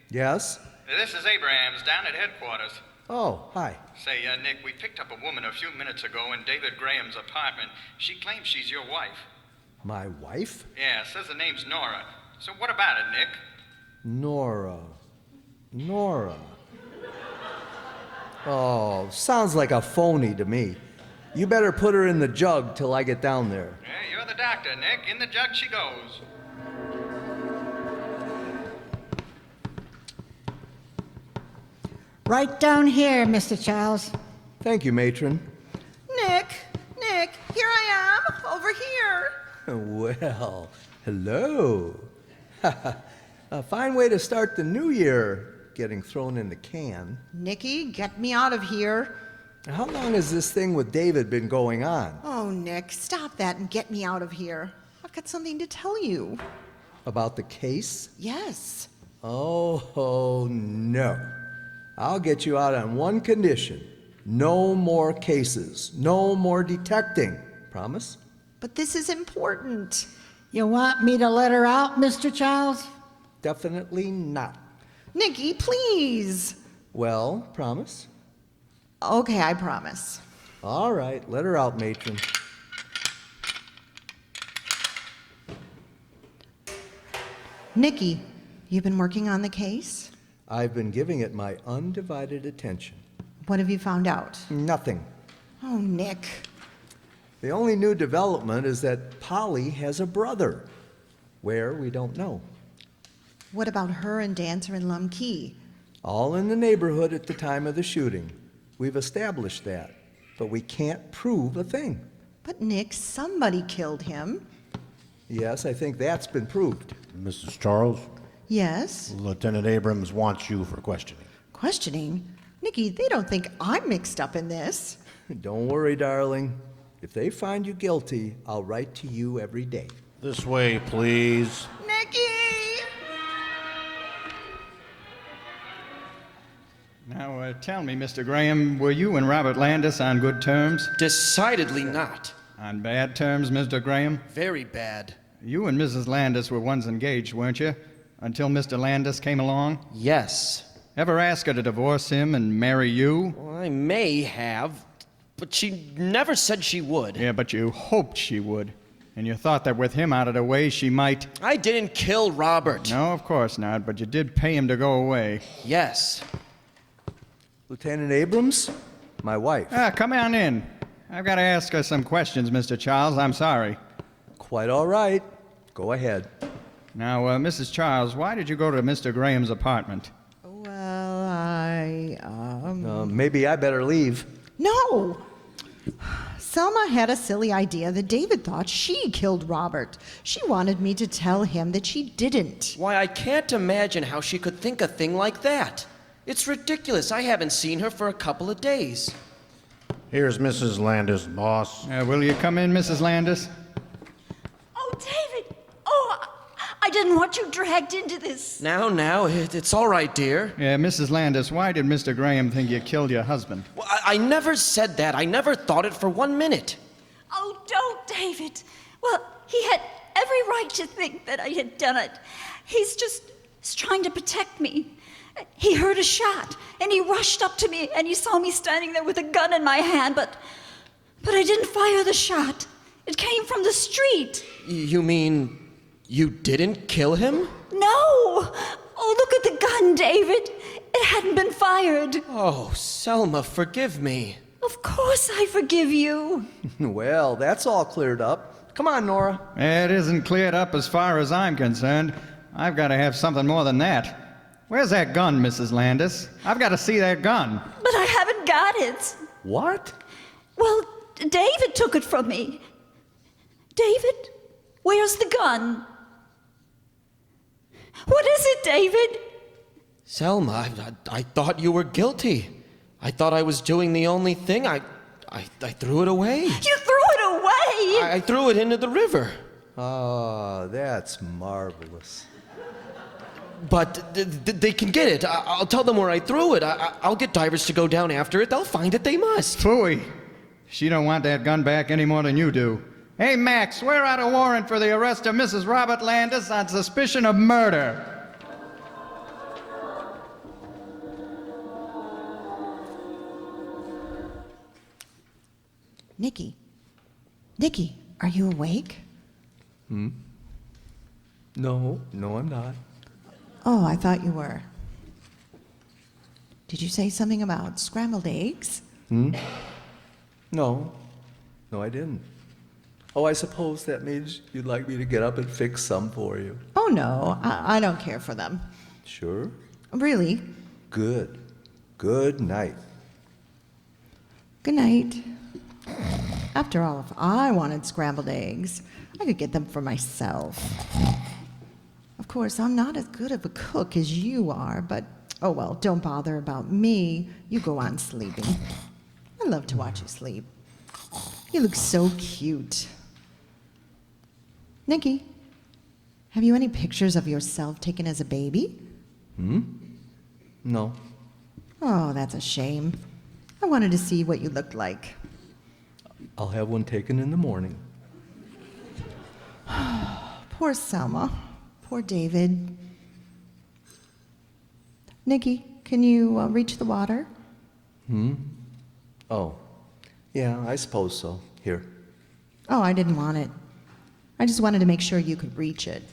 Yes? This is Abrahams down at headquarters. Oh, hi. Say, Nick, we picked up a woman a few minutes ago in David Graham's apartment. She claims she's your wife. My wife? Yeah, says the name's Nora. So what about it, Nick? Nora. Oh, sounds like a phony to me. You better put her in the jug till I get down there. Yeah, you're the doctor, Nick. In the jug she goes. Right down here, Mr. Charles. Thank you, matron. Nick, here I am, over here. Well, hello. A fine way to start the new year, getting thrown in the can. Nicky, get me out of here. How long has this thing with David been going on? Oh, Nick, stop that and get me out of here. I've got something to tell you. About the case? Yes. Oh, no. I'll get you out on one condition. No more cases. No more detecting. Promise? But this is important. You want me to let her out, Mr. Charles? Definitely not. Nicky, please. Well, promise? Okay, I promise. All right, let her out, matron. Nicky, you've been working on the case? I've been giving it my undivided attention. What have you found out? Nothing. Oh, Nick. The only new development is that Polly has a brother. Where, we don't know. What about her and Dancer and Lum Key? All in the neighborhood at the time of the shooting. We've established that, but we can't prove a thing. But Nick, somebody killed him. Yes, I think that's been proved. Mrs. Charles, Yes? Lieutenant Abrams wants you for questioning. Questioning? Nicky, they don't think I'm mixed up in this. Don't worry, darling. If they find you guilty, I'll write to you every day. This way, please. Nicky! Now, tell me, Mr. Graham, were you and Robert Landis on good terms? Decidedly not. On bad terms, Mr. Graham? Very bad. You and Mrs. Landis were once engaged, weren't you? Until Mr. Landis came along? Yes. Ever ask her to divorce him and marry you? Well, I may have, but she never said she would. Yeah, but you hoped she would. And you thought that with him out of the way, she might... I didn't kill Robert. No, of course not, but you did pay him to go away. Yes. Lieutenant Abrams, my wife. Come on in. I've got to ask her some questions, Mr. Charles. I'm sorry. Quite all right. Go ahead. Now, Mrs. Charles, why did you go to Mr. Graham's apartment? Well, Maybe I better leave. No! Selma had a silly idea that David thought she killed Robert. She wanted me to tell him that she didn't. Why, I can't imagine how she could think a thing like that. It's ridiculous. I haven't seen her for a couple of days. Here's Mrs. Landis, boss. Will you come in, Mrs. Landis? Oh, David! Oh, I didn't want you dragged into this. Now, it's all right, dear. Yeah, Mrs. Landis, why did Mr. Graham think you killed your husband? Well, I never said that. I never thought it for 1 minute. Oh, don't, David. Well, he had every right to think that I had done it. He's trying to protect me. He heard a shot, and he rushed up to me, and he saw me standing there with a gun in my hand, but I didn't fire the shot. It came from the street. You mean you didn't kill him? No! Oh, look at the gun, David. It hadn't been fired. Oh, Selma, forgive me. Of course I forgive you. Well, that's all cleared up. Come on, Nora. It isn't cleared up as far as I'm concerned. I've got to have something more than that. Where's that gun, Mrs. Landis? I've got to see that gun. But I haven't got it. What? Well, David took it from me. David, where's the gun? What is it, David? Selma, I thought you were guilty. I thought I was doing the only thing. I threw it away. You threw it away? I threw it into the river. Oh, that's marvelous. But they can get it. I'll tell them where I threw it. I'll get divers to go down after it. They'll find it. They must. Phooey. She don't want that gun back any more than you do. Hey, Max, swear out a warrant for the arrest of Mrs. Robert Landis on suspicion of murder. Nicky, are you awake? No, I'm not. Oh, I thought you were. Did you say something about scrambled eggs? No. No, I didn't. Oh, I suppose that means you'd like me to get up and fix some for you. Oh, no, I don't care for them. Sure? Really? Good. Good night. Good night. After all, if I wanted scrambled eggs, I could get them for myself. Of course, I'm not as good of a cook as you are, but oh well, don't bother about me. You go on sleeping. I love to watch you sleep. You look so cute. Nikki, have you any pictures of yourself taken as a baby? No. Oh, that's a shame. I wanted to see what you looked like. I'll have one taken in the morning. Poor Selma. Poor David. Nikki, can you reach the water? Oh. Yeah, I suppose so. Here. Oh, I didn't want it. I just wanted to make sure you could reach it.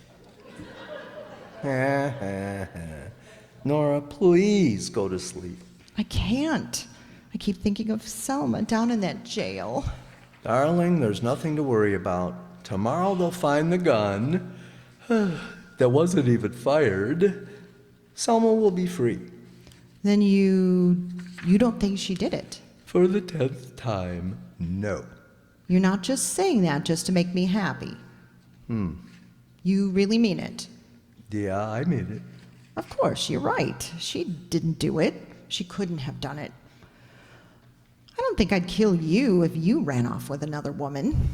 Nora, please go to sleep. I can't. I keep thinking of Selma down in that jail. Darling, there's nothing to worry about. Tomorrow they'll find the gun that wasn't even fired. Selma will be free. Then you don't think she did it? For the 10th time, no. You're not just saying that just to make me happy. You really mean it? Yeah, I mean it. Of course, you're right. She didn't do it. She couldn't have done it. I don't think I'd kill you if you ran off with another woman.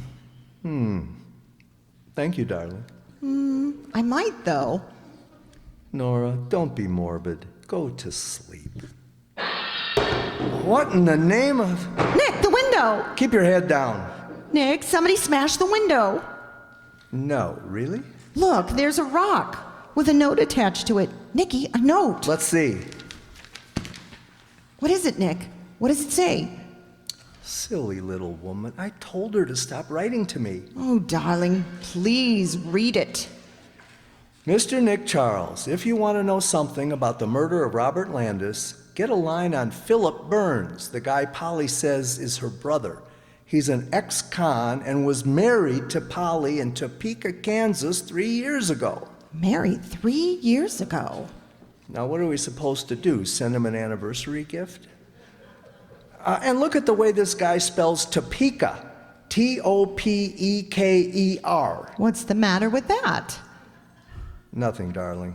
Thank you, darling. I might, though. Nora, don't be morbid. Go to sleep. What in the name of... Nick, the window! Keep your head down. Nick, somebody smashed the window. No, really? Look, there's a rock with a note attached to it. Nicky, a note. Let's see. What is it, Nick? What does it say? Silly little woman. I told her to stop writing to me. Oh, darling, please read it. Mr. Nick Charles, if you want to know something about the murder of Robert Landis, get a line on Philip Burns, the guy Polly says is her brother. He's an ex-con and was married to Polly in Topeka, Kansas 3 years ago. Married 3 years ago? Now, what are we supposed to do? Send him an anniversary gift? And look at the way this guy spells Topeka. T-O-P-E-K-E-R. What's the matter with that? Nothing, darling.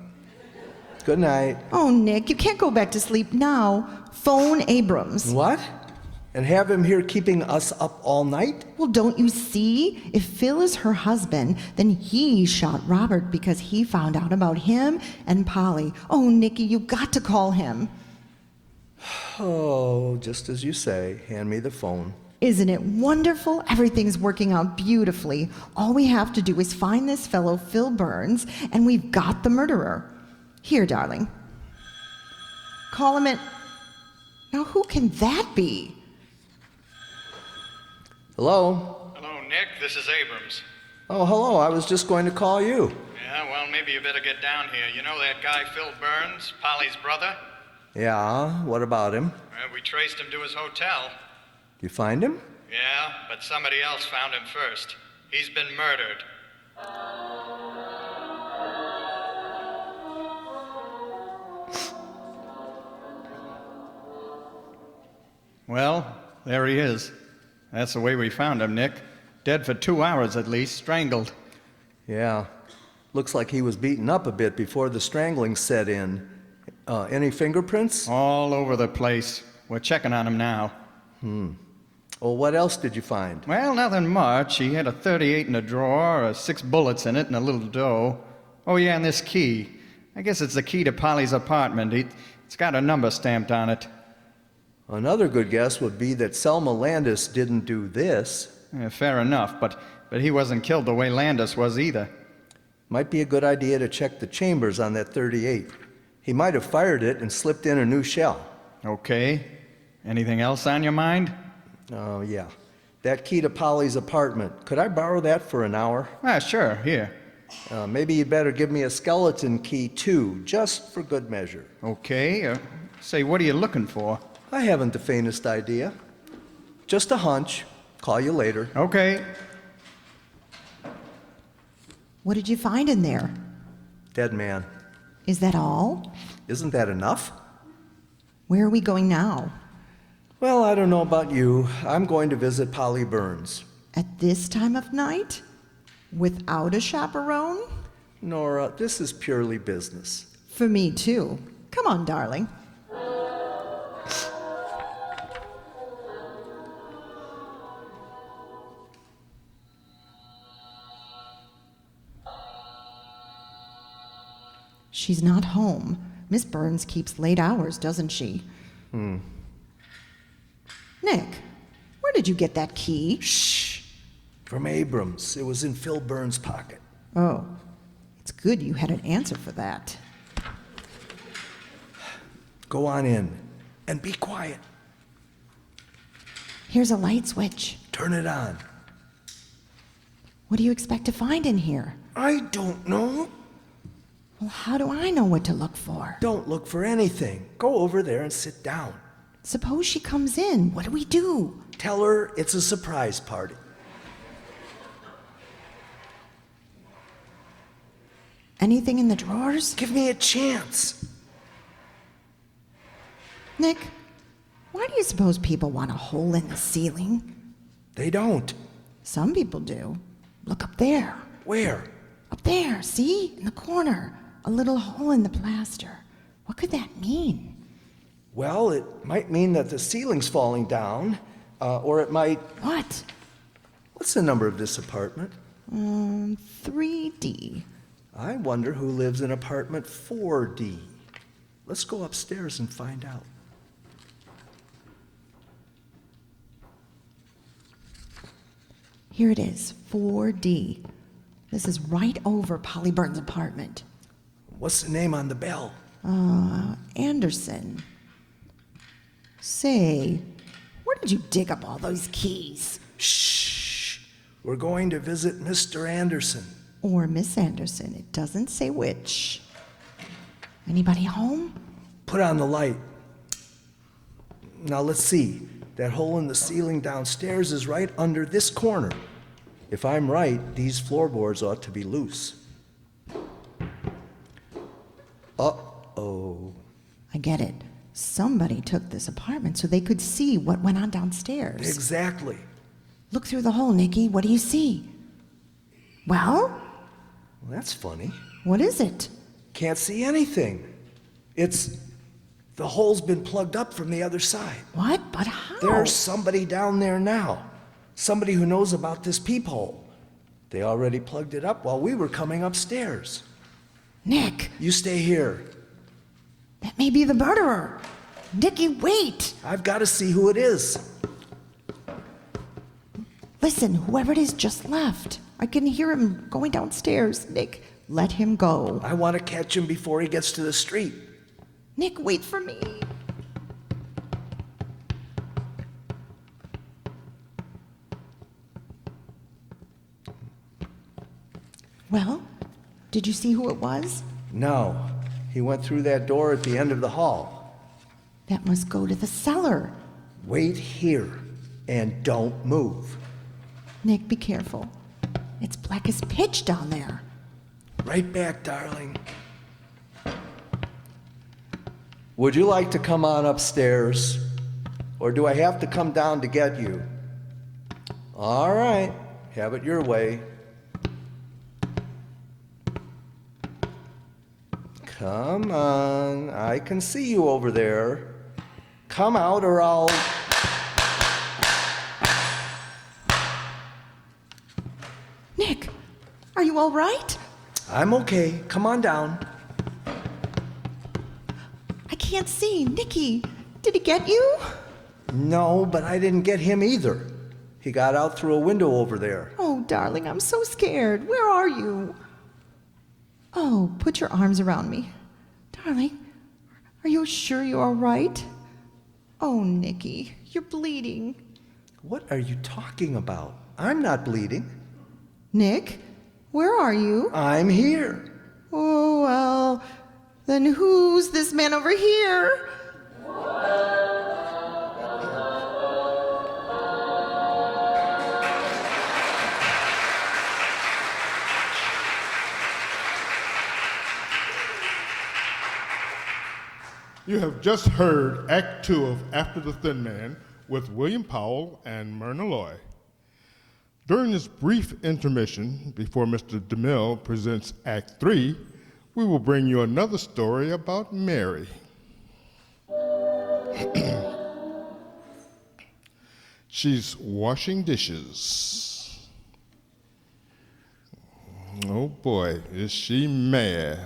Good night. Oh, Nick, you can't go back to sleep now. Phone Abrams. What? And have him here keeping us up all night? Well, don't you see? If Phil is her husband, then he shot Robert because he found out about him and Polly. Oh, Nicky, you got to call him. Oh, just as you say. Hand me the phone. Isn't it wonderful? Everything's working out beautifully. All we have to do is find this fellow, Phil Burns, and we've got the murderer. Here, darling. Call him in. Now, who can that be? Hello? Hello, Nick. This is Abrams. Oh, hello. I was just going to call you. Yeah, well, maybe you better get down here. You know that guy, Phil Burns, Polly's brother? Yeah, what about him? Well, we traced him to his hotel. You find him? Yeah, but somebody else found him first. He's been murdered. Well, there he is. That's the way we found him, Nick. Dead for 2 hours at least, strangled. Yeah. Looks like he was beaten up a bit before the strangling set in. Any fingerprints? All over the place. We're checking on him now. Well, what else did you find? Well, nothing much. He had a .38 in a drawer, 6 bullets in it, and a little dough. Oh, yeah, and this key. I guess it's the key to Polly's apartment. It's got a number stamped on it. Another good guess would be that Selma Landis didn't do this. Yeah, fair enough, but he wasn't killed the way Landis was either. Might be a good idea to check the chambers on that .38. He might have fired it and slipped in a new shell. Okay. Anything else on your mind? Oh, yeah. That key to Polly's apartment. Could I borrow that for an hour? Sure. Here. Maybe you'd better give me a skeleton key, too, just for good measure. Okay. Say, what are you looking for? I haven't the faintest idea. Just a hunch. Call you later. Okay. What did you find in there? Dead man. Is that all? Isn't that enough? Where are we going now? Well, I don't know about you. I'm going to visit Polly Burns. At this time of night? Without a chaperone? Nora, this is purely business. For me, too. Come on, darling. She's not home. Miss Burns keeps late hours, doesn't she? Nick, where did you get that key? Shh. From Abrams. It was in Phil Burns' pocket. Oh, it's good you had an answer for that. Go on in and be quiet. Here's a light switch. Turn it on. What do you expect to find in here? I don't know. Well, how do I know what to look for? Don't look for anything. Go over there and sit down. Suppose she comes in. What do we do? Tell her it's a surprise party. Anything in the drawers? Give me a chance. Nick, why do you suppose people want a hole in the ceiling? They don't. Some people do. Look up there. Where? Up there, see? In the corner. A little hole in the plaster. What could that mean? Well, it might mean that the ceiling's falling down, or it might... What? What's the number of this apartment? 3D. I wonder who lives in apartment 4D. Let's go upstairs and find out. Here it is, 4D. This is right over Polly Burns' apartment. What's the name on the bell? Anderson. Say, where did you dig up all those keys? Shh. We're going to visit Mr. Anderson. Or Miss Anderson. It doesn't say which. Anybody home? Put on the light. Now let's see. That hole in the ceiling downstairs is right under this corner. If I'm right, these floorboards ought to be loose. Uh-oh. I get it. Somebody took this apartment so they could see what went on downstairs. Exactly. Look through the hole, Nikki. What do you see? Well, that's funny. What is it? Can't see anything. The hole's been plugged up from the other side. What? But how? There's somebody down there now. Somebody who knows about this peephole. They already plugged it up while we were coming upstairs. Nick. You stay here. That may be the murderer. Nicky, wait. I've got to see who it is. Listen, whoever it is just left. I can hear him going downstairs. Nick, let him go. I want to catch him before he gets to the street. Nick, wait for me. Well, did you see who it was? No. He went through that door at the end of the hall. That must go to the cellar. Wait here and don't move. Nick, be careful. It's black as pitch down there. Right back, darling. Would you like to come on upstairs? Or do I have to come down to get you? All right, have it your way. Come on, I can see you over there. Come out or I'll... Nick, are you all right? I'm okay. Come on down. I can't see. Nicky, did he get you? No, but I didn't get him either. He got out through a window over there. Oh, darling, I'm so scared. Where are you? Oh, put your arms around me. Darling, are you sure you're all right? Oh, Nicky, you're bleeding. What are you talking about? I'm not bleeding. Nick, where are you? I'm here. Oh, well, then who's this man over here? You have just heard Act 2 of After the Thin Man with William Powell and Myrna Loy. During this brief intermission, before Mr. DeMille presents Act 3, we will bring you another story about Mary. She's washing dishes. Oh boy, is she mad.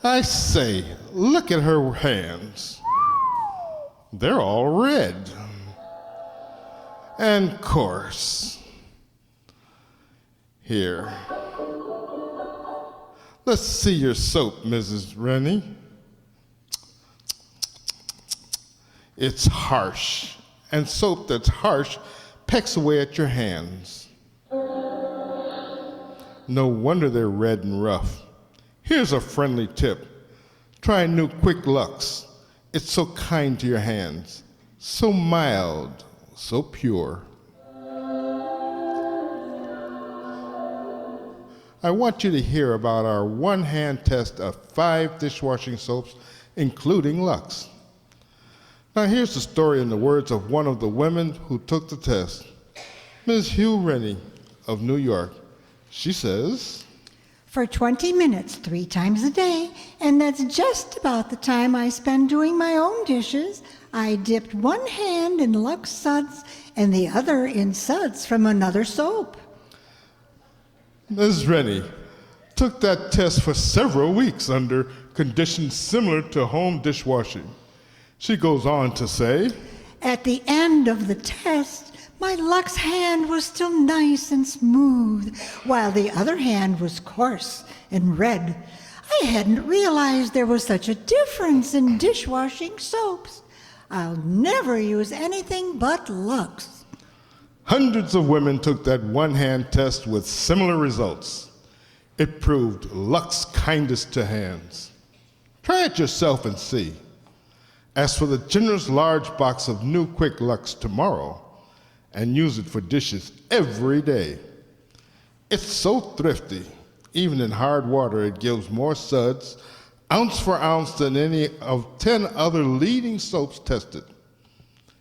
I say, look at her hands. They're all red. And coarse. Here. Let's see your soap, Mrs. Rennie. It's harsh, and soap that's harsh pecks away at your hands. No wonder they're red and rough. Here's a friendly tip. Try new Quick LUX. It's so kind to your hands, so mild, so pure. I want you to hear about our one-hand test of 5 dishwashing soaps, including LUX. Now here's the story in the words of one of the women who took the test, Ms. Hugh Rennie of New York. She says, For 20 minutes, 3 times a day, and that's just about the time I spend doing my own dishes, I dipped one hand in Lux suds and the other in suds from another soap. Ms. Rennie took that test for several weeks under conditions similar to home dishwashing. She goes on to say, At the end of the test, my Lux hand was still nice and smooth, while the other hand was coarse and red. I hadn't realized there was such a difference in dishwashing soaps. I'll never use anything but Lux. Hundreds of women took that one-hand test with similar results. It proved Lux kindest to hands. Try it yourself and see. As for the generous large box of new Quick LUX tomorrow, and use it for dishes every day. It's so thrifty. Even in hard water, it gives more suds, ounce for ounce, than any of 10 other leading soaps tested.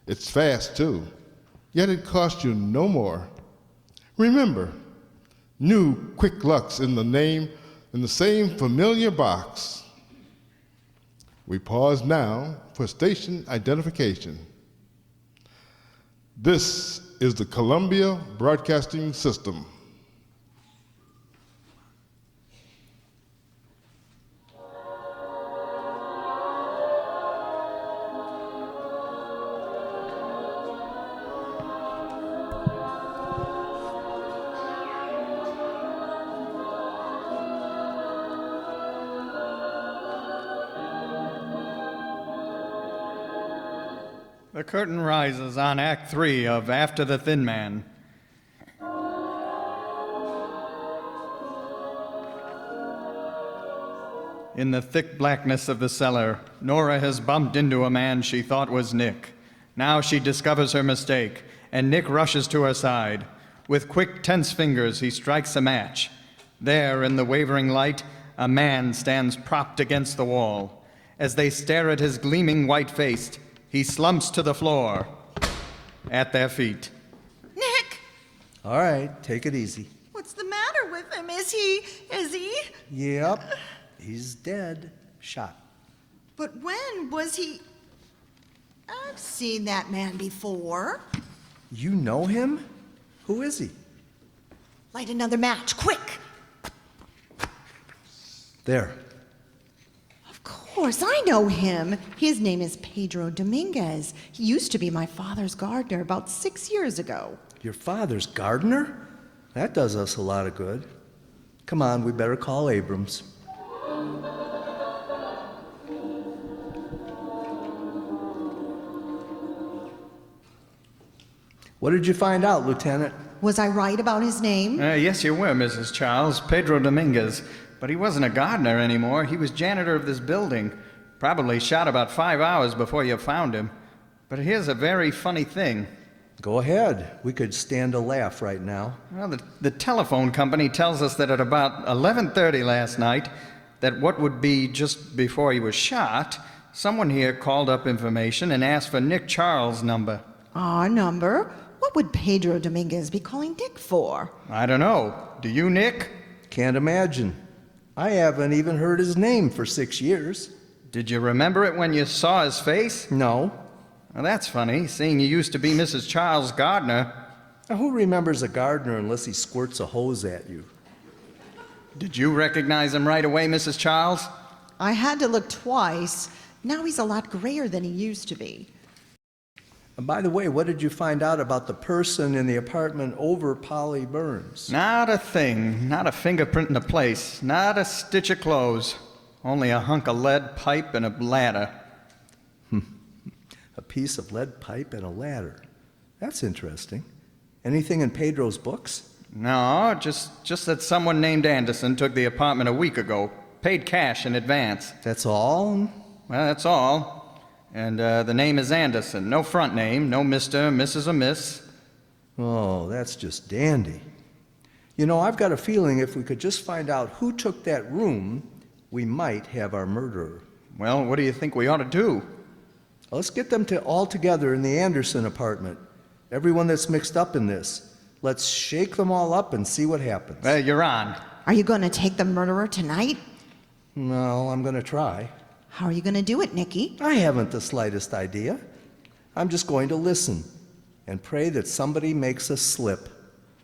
It's fast, too, yet it costs you no more. Remember, new Quick LUX in the same familiar box. We pause now for station identification. This is the Columbia Broadcasting System. The curtain rises on Act 3 of After the Thin Man. In the thick blackness of the cellar, Nora has bumped into a man she thought was Nick. Now she discovers her mistake, and Nick rushes to her side. With quick, tense fingers, he strikes a match. There, in the wavering light, a man stands propped against the wall. As they stare at his gleaming white face, he slumps to the floor at their feet. Nick! All right, take it easy. What's the matter with him? Is he? Yep, he's dead. Shot. But when was he? I've seen that man before. You know him? Who is he? Light another match, quick! There. Of course, I know him. His name is Pedro Dominguez. He used to be my father's gardener about 6 years ago. Your father's gardener? That does us a lot of good. Come on, we better call Abrams. What did you find out, Lieutenant? Was I right about his name? Yes, you were, Mrs. Charles. Pedro Dominguez. But he wasn't a gardener anymore. He was janitor of this building. Probably shot about 5 hours before you found him. But here's a very funny thing. Go ahead. We could stand a laugh right now. Well, the telephone company tells us that at about 11:30 last night, that what would be just before he was shot, someone here called up information and asked for Nick Charles' number. Our number? What would Pedro Dominguez be calling Dick for? I don't know. Do you, Nick? Can't imagine. I haven't even heard his name for 6 years. Did you remember it when you saw his face? No. Well, that's funny, seeing you used to be Mrs. Charles Gardner. Now, who remembers a gardener unless he squirts a hose at you? Did you recognize him right away, Mrs. Charles? I had to look twice. Now he's a lot grayer than he used to be. And by the way, what did you find out about the person in the apartment over Polly Burns? Not a thing. Not a fingerprint in the place. Not a stitch of clothes. Only a hunk of lead pipe and a ladder. A piece of lead pipe and a ladder. That's interesting. Anything in Pedro's books? No, just that someone named Anderson took the apartment a week ago. Paid cash in advance. That's all? Well, that's all. And the name is Anderson. No front name. No Mr., Mrs., or Miss. Oh, that's just dandy. You know, I've got a feeling if we could just find out who took that room, we might have our murderer. Well, what do you think we ought to do? Let's get them all together in the Anderson apartment. Everyone that's mixed up in this. Let's shake them all up and see what happens. Well, you're on. Are you going to take the murderer tonight? No, I'm going to try. How are you going to do it, Nicky? I haven't the slightest idea. I'm just going to listen and pray that somebody makes a slip.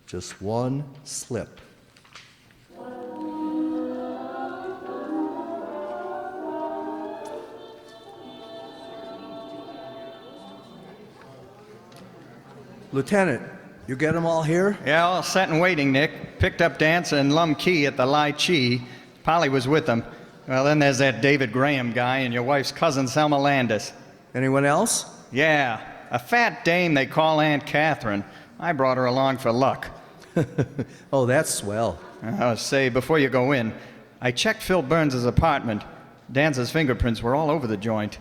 Just one slip. Lieutenant, you get them all here? Yeah, all set and waiting, Nick. Picked up Dancer and Lum Key at the Lai Chi. Polly was with them. Well, then there's that David Graham guy and your wife's cousin, Selma Landis. Anyone else? Yeah, a fat dame they call Aunt Catherine. I brought her along for luck. Oh, that's swell. Say, before you go in, I checked Phil Burns' apartment. Dancer's fingerprints were all over the joint.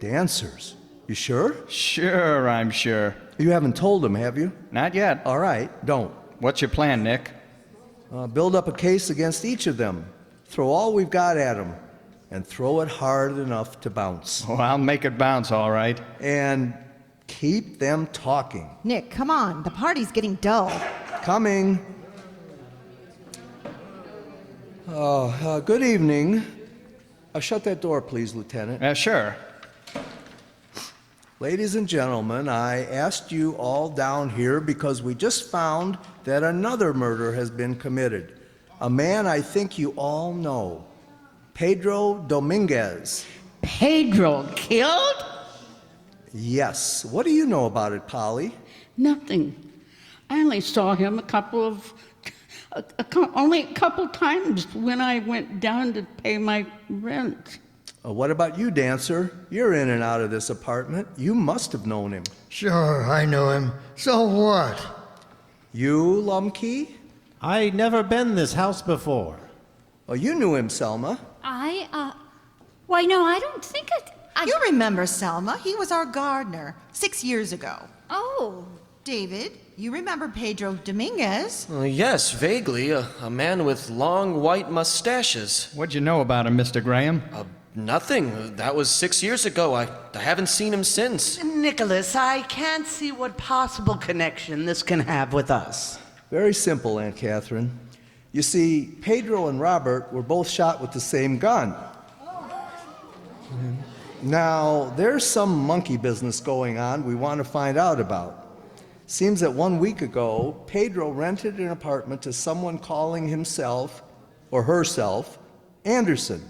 Dancers? You sure? Sure, I'm sure. You haven't told him, have you? Not yet. All right, don't. What's your plan, Nick? Build up a case against each of them. Throw all we've got at them. And throw it hard enough to bounce. Oh, I'll make it bounce, all right. And keep them talking. Nick, come on. The party's getting dull. Coming. Good evening. Shut that door, please, Lieutenant. Sure. Ladies and gentlemen, I asked you all down here because we just found that another murder has been committed. A man I think you all know. Pedro Dominguez. Pedro killed? Yes. What do you know about it, Polly? Nothing. I only saw him only a couple times when I went down to pay my rent. What about you, Dancer? You're in and out of this apartment. You must have known him. Sure, I know him. So what? You, Lumkey? I never been this house before. Oh, you knew him, Selma. Why, no, I don't think You remember Selma. He was our gardener 6 years ago. Oh. David, you remember Pedro Dominguez. Yes, vaguely. A man with long white mustaches. What'd you know about him, Mr. Graham? Nothing. That was 6 years ago. I haven't seen him since. Nicholas, I can't see what possible connection this can have with us. Very simple, Aunt Catherine. You see, Pedro and Robert were both shot with the same gun. Now, there's some monkey business going on we want to find out about. Seems that 1 week ago, Pedro rented an apartment to someone calling himself, or herself, Anderson.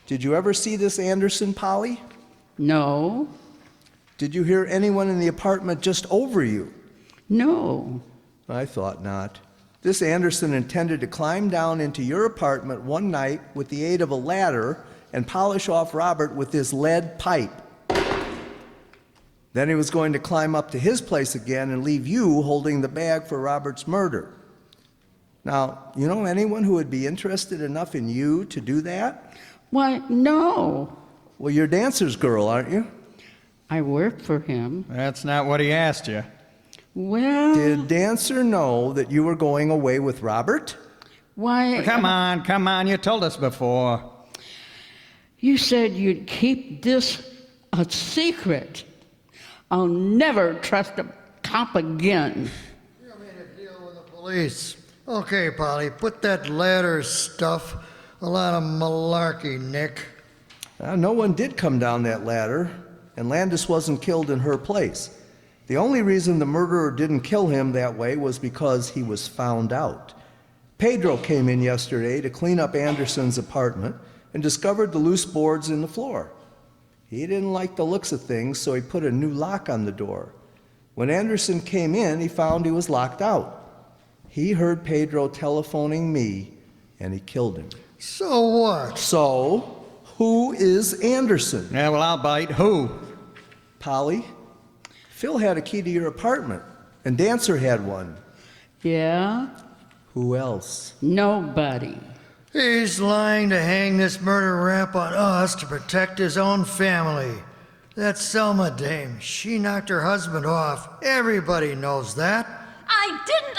Did you ever see this Anderson, Polly? No. Did you hear anyone in the apartment just over you? No. I thought not. This Anderson intended to climb down into your apartment one night with the aid of a ladder and polish off Robert with his lead pipe. Then he was going to climb up to his place again and leave you holding the bag for Robert's murder. Now, you know anyone who would be interested enough in you to do that? Why, no. Well, you're Dancer's girl, aren't you? I work for him. That's not what he asked you. Well... Did Dancer know that you were going away with Robert? Why? Come on, you told us before. You said you'd keep this a secret. I'll never trust a cop again. You mean to deal with the police? Okay, Polly, put that ladder stuff. A lot of malarkey, Nick. No one did come down that ladder, and Landis wasn't killed in her place. The only reason the murderer didn't kill him that way was because he was found out. Pedro came in yesterday to clean up Anderson's apartment and discovered the loose boards in the floor. He didn't like the looks of things, so he put a new lock on the door. When Anderson came in, he found he was locked out. He heard Pedro telephoning me, and he killed him. So what? So, who is Anderson? Yeah, well, I'll bite. Who? Polly, Phil had a key to your apartment, and Dancer had one. Yeah? Who else? Nobody. He's lying to hang this murder rap on us to protect his own family. That Selma dame, she knocked her husband off. Everybody knows that. I didn't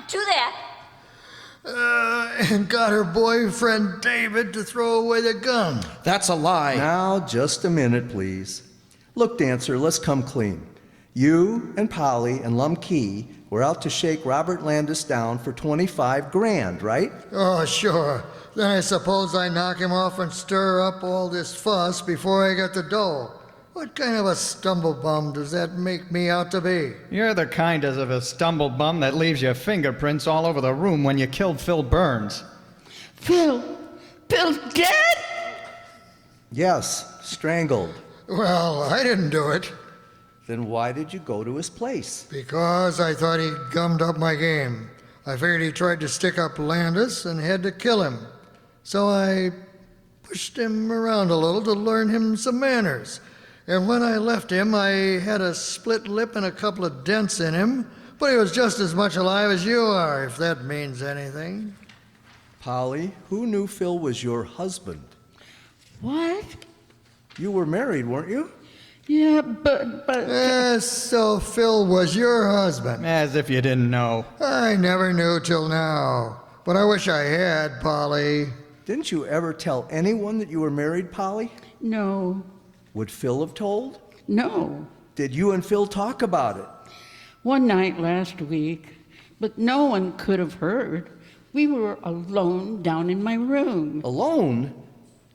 do that. And got her boyfriend David to throw away the gun. That's a lie. Now, just a minute, please. Look, Dancer, let's come clean. You and Polly and Lum Key were out to shake Robert Landis down for 25 grand, right? Oh, sure. Then I suppose I knock him off and stir up all this fuss before I get the dough. What kind of a stumblebum does that make me out to be? You're the kind of a stumblebum that leaves your fingerprints all over the room when you killed Phil Burns. Phil's dead? Yes, strangled. Well, I didn't do it. Then why did you go to his place? Because I thought he gummed up my game. I figured he tried to stick up Landis and had to kill him. So I pushed him around a little to learn him some manners. And when I left him, I had a split lip and a couple of dents in him, but he was just as much alive as you are, if that means anything. Polly, who knew Phil was your husband? What? You were married, weren't you? Yeah, but... So Phil was your husband. As if you didn't know. I never knew till now, but I wish I had, Polly. Didn't you ever tell anyone that you were married, Polly? No. Would Phil have told? No. Did you and Phil talk about it? One night last week, but no one could have heard. We were alone down in my room. Alone?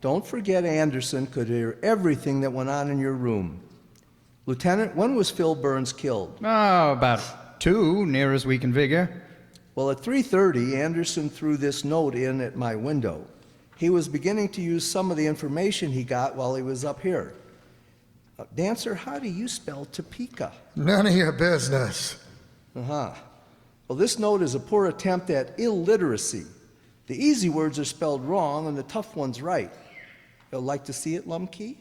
Don't forget Anderson could hear everything that went on in your room. Lieutenant, when was Phil Burns killed? Oh, about 2, near as we can figure. Well, at 3:30, Anderson threw this note in at my window. He was beginning to use some of the information he got while he was up here. Dancer, how do you spell Topeka? None of your business. Uh-huh. Well, this note is a poor attempt at illiteracy. The easy words are spelled wrong and the tough ones right. You'll like to see it, Lumkey?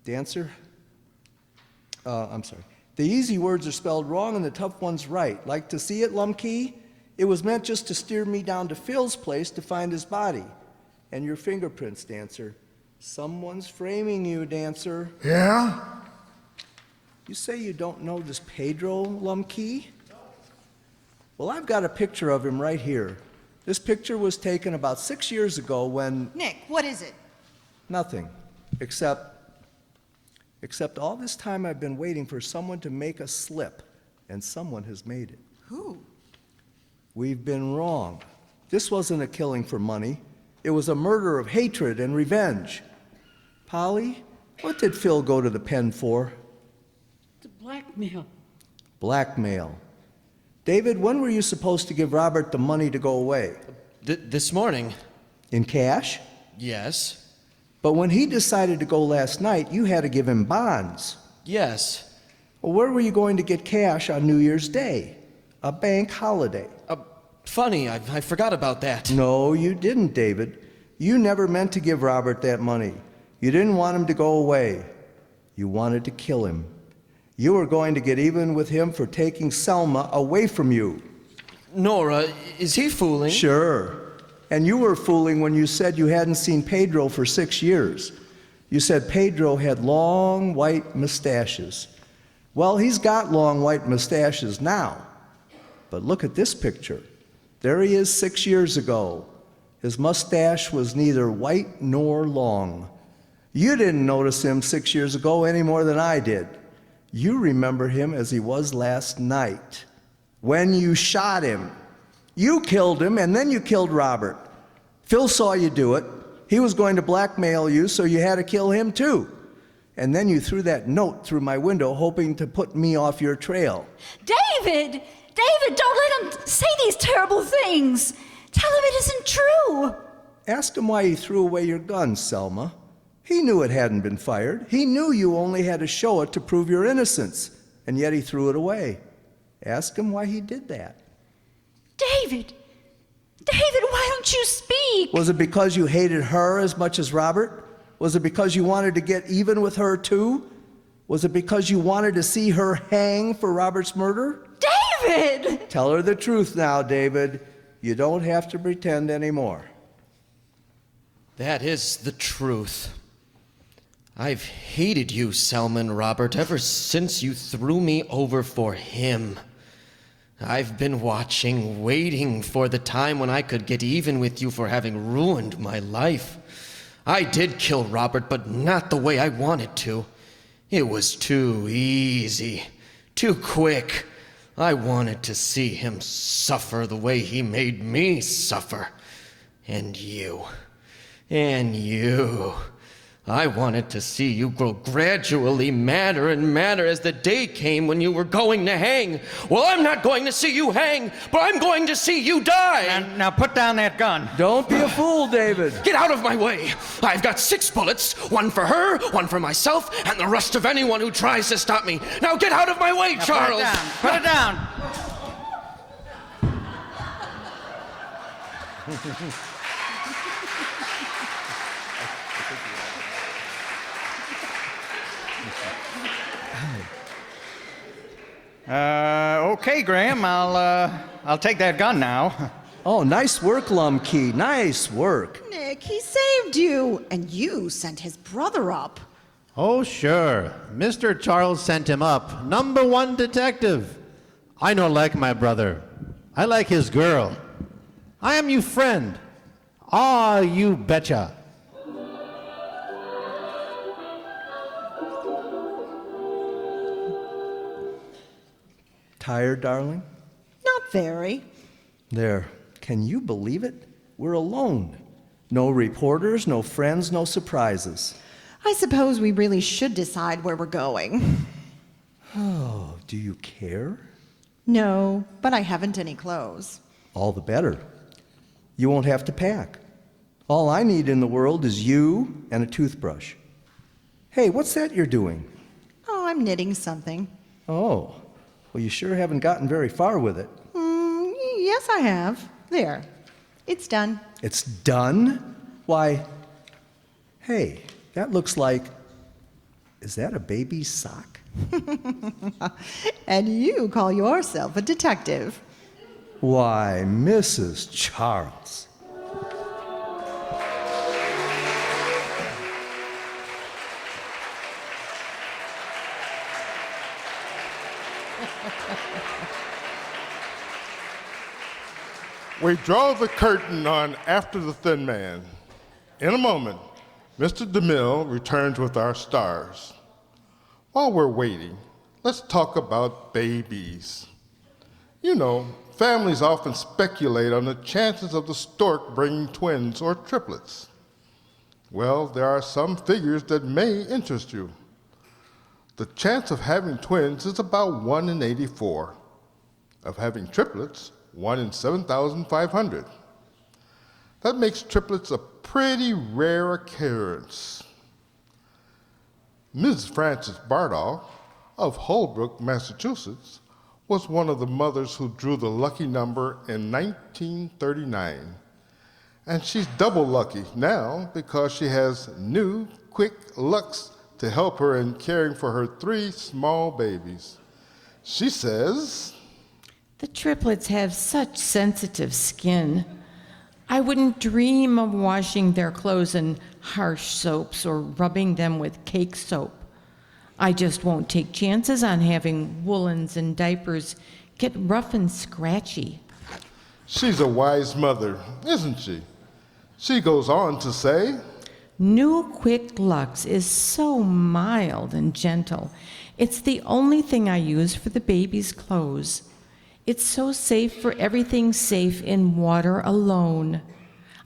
Dancer? I'm sorry. The easy words are spelled wrong and the tough ones right. Like to see it, Lumkey? It was meant just to steer me down to Phil's place to find his body. And your fingerprints, Dancer. Someone's framing you, Dancer. Yeah? You say you don't know this Pedro, Lumkey? Well, I've got a picture of him right here. This picture was taken about 6 years ago when... Nick, what is it? Nothing. Except all this time I've been waiting for someone to make a slip, and someone has made it. Who? We've been wrong. This wasn't a killing for money. It was a murder of hatred and revenge. Polly, what did Phil go to the pen for? The blackmail. Blackmail. David, when were you supposed to give Robert the money to go away? This morning. In cash? Yes. But when he decided to go last night, you had to give him bonds. Yes. Well, where were you going to get cash on New Year's Day? A bank holiday. Funny, I forgot about that. No, you didn't, David. You never meant to give Robert that money. You didn't want him to go away. You wanted to kill him. You were going to get even with him for taking Selma away from you. Nora, is he fooling? Sure. And you were fooling when you said you hadn't seen Pedro for 6 years. You said Pedro had long white mustaches. Well, he's got long white mustaches now. But look at this picture. There he is 6 years ago. His mustache was neither white nor long. You didn't notice him 6 years ago any more than I did. You remember him as he was last night, when you shot him. You killed him, and then you killed Robert. Phil saw you do it. He was going to blackmail you, so you had to kill him too. And then you threw that note through my window, hoping to put me off your trail. David! David, don't let him say these terrible things. Tell him it isn't true. Ask him why he threw away your gun, Selma. He knew it hadn't been fired. He knew you only had to show it to prove your innocence, and yet he threw it away. Ask him why he did that. David! David, why don't you speak? Was it because you hated her as much as Robert? Was it because you wanted to get even with her too? Was it because you wanted to see her hang for Robert's murder? David! Tell her the truth now, David. You don't have to pretend anymore. That is the truth. I've hated you, Selma and Robert, ever since you threw me over for him. I've been watching, waiting for the time when I could get even with you for having ruined my life. I did kill Robert, but not the way I wanted to. It was too easy, too quick. I wanted to see him suffer the way he made me suffer. And you. I wanted to see you grow gradually madder and madder as the day came when you were going to hang. Well, I'm not going to see you hang, but I'm going to see you die. Now put down that gun. Don't be a fool, David. Get out of my way. I've got 6 bullets, 1 for her, 1 for myself, and the rest of anyone who tries to stop me. Now get out of my way, Now Charles. Put it down. Okay, Graham, I'll take that gun now. Oh, nice work, Lumkey. Nice work. Nick, he saved you, and you sent his brother up. Oh, sure. Mr. Charles sent him up. #1 detective. I no like my brother. I like his girl. I am you friend. Ah, you betcha. Tired, darling? Not very. There. Can you believe it? We're alone. No reporters, no friends, no surprises. I suppose we really should decide where we're going. Oh, do you care? No, but I haven't any clothes. All the better. You won't have to pack. All I need in the world is you and a toothbrush. Hey, what's that you're doing? Oh, I'm knitting something. Oh, well, you sure haven't gotten very far with it. Yes, I have. There. It's done. It's done? Why, hey, that looks like, is that a baby's sock? And you call yourself a detective. Why, Mrs. Charles. We draw the curtain on After the Thin Man. In a moment, Mr. DeMille returns with our stars. While we're waiting, let's talk about babies. You know, families often speculate on the chances of the stork bringing twins or triplets. Well, there are some figures that may interest you. The chance of having twins is about 1 in 84. Of having triplets, 1 in 7,500. That makes triplets a pretty rare occurrence. Mrs. Frances Bardolph of Holbrook, Massachusetts, was one of the mothers who drew the lucky number in 1939. And she's double lucky now because she has new, quick LUX to help her in caring for her 3 small babies. She says, The triplets have such sensitive skin. I wouldn't dream of washing their clothes in harsh soaps or rubbing them with cake soap. I just won't take chances on having woolens and diapers get rough and scratchy. She's a wise mother, isn't she? She goes on to say, New Quick Lux is so mild and gentle. It's the only thing I use for the baby's clothes. It's so safe for everything safe in water alone.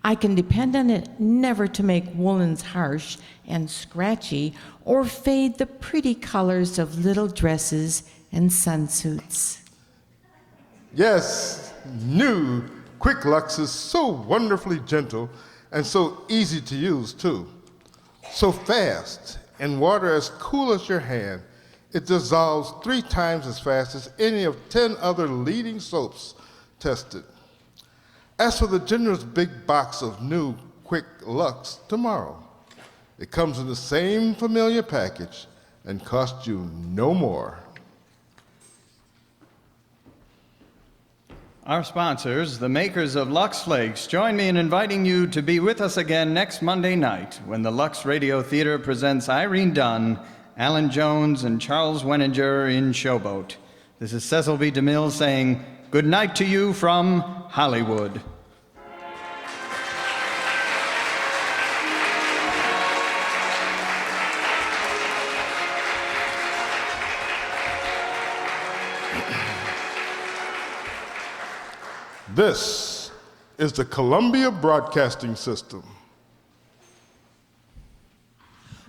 I can depend on it never to make woolens harsh and scratchy or fade the pretty colors of little dresses and sunsuits. yes, new Quick Lux is so wonderfully gentle and so easy to use, too. So fast, in water as cool as your hand, it dissolves 3 times as fast as any of 10 other leading soaps tested. Ask for the generous big box of new Quick Lux tomorrow. It comes in the same familiar package and costs you no more. Our sponsors, the makers of Lux Flakes, join me in inviting you to be with us again next Monday night when the Lux Radio Theater presents Irene Dunn, Alan Jones, and Charles Wenninger in Showboat. This is Cecil B. DeMille saying good night to you from Hollywood. This is the Columbia Broadcasting System.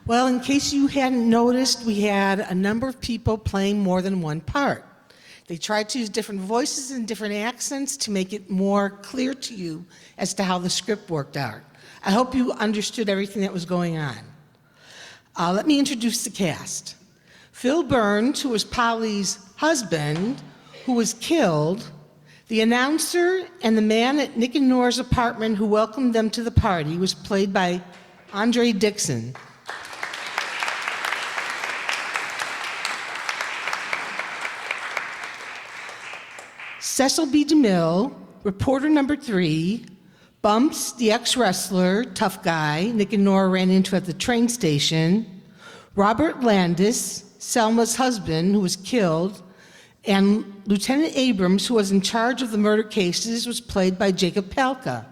Well, in case you hadn't noticed, we had a number of people playing more than one part. They tried to use different voices and different accents to make it more clear to you as to how the script worked out. I hope you understood everything that was going on. Let me introduce the cast. Phil Burns, who was Polly's husband, who was killed. The announcer and the man at Nick and Nora's apartment who welcomed them to the party was played by Andre Dixon. Cecil B. DeMille, reporter number 3, Bumps, the ex-wrestler, tough guy, Nick and Nora ran into at the train station, Robert Landis, Selma's husband, who was killed, and Lieutenant Abrams, who was in charge of the murder cases, was played by Jacob Palka.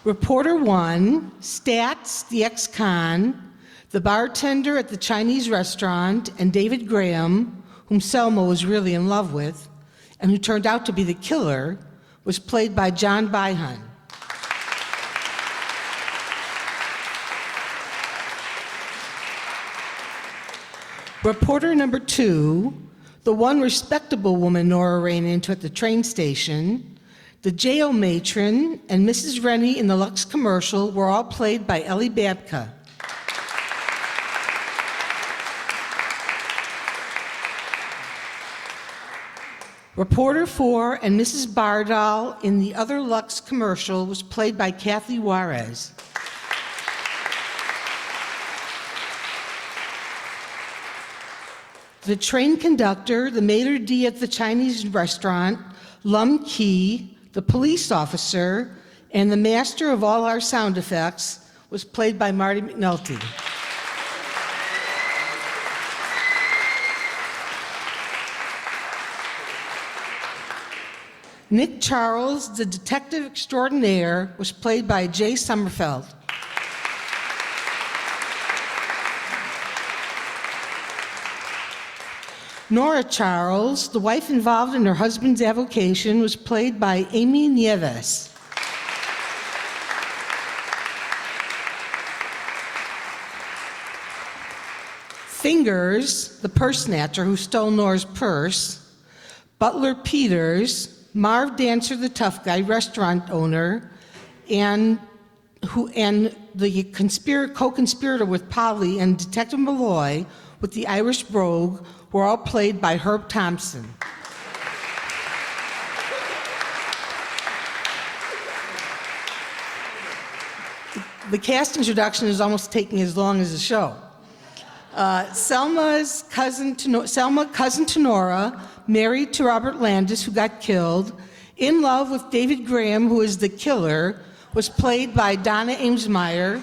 Reporter 1, Stats, the ex-con, the bartender at the Chinese restaurant, and David Graham, whom Selma was really in love with, and who turned out to be the killer, was played by John Byhun. Reporter number 2, the one respectable woman Nora ran into at the train station, the jail matron, and Mrs. Rennie in the Lux commercial were all played by Ellie Babka. Reporter 4 and Mrs. Bardal in the other Lux commercial was played by Kathy Juarez. The train conductor, the maitre d' at the Chinese restaurant, Lum Key, the police officer, and the master of all our sound effects was played by Marty McNulty. Nick Charles, the detective extraordinaire, was played by Jay Sommerfeld. Nora Charles, the wife involved in her husband's avocation, was played by Amy Nieves. Fingers, the purse snatcher who stole Nora's purse, Butler Peters, Marv Dancer, the tough guy, restaurant owner, and the co-conspirator with Polly and Detective Malloy with the Irish brogue were all played by Herb Thompson. The cast introduction is almost taking as long as the show. Selma, cousin to Nora, married to Robert Landis, who got killed, in love with David Graham, who is the killer, was played by Donna Amesmeyer.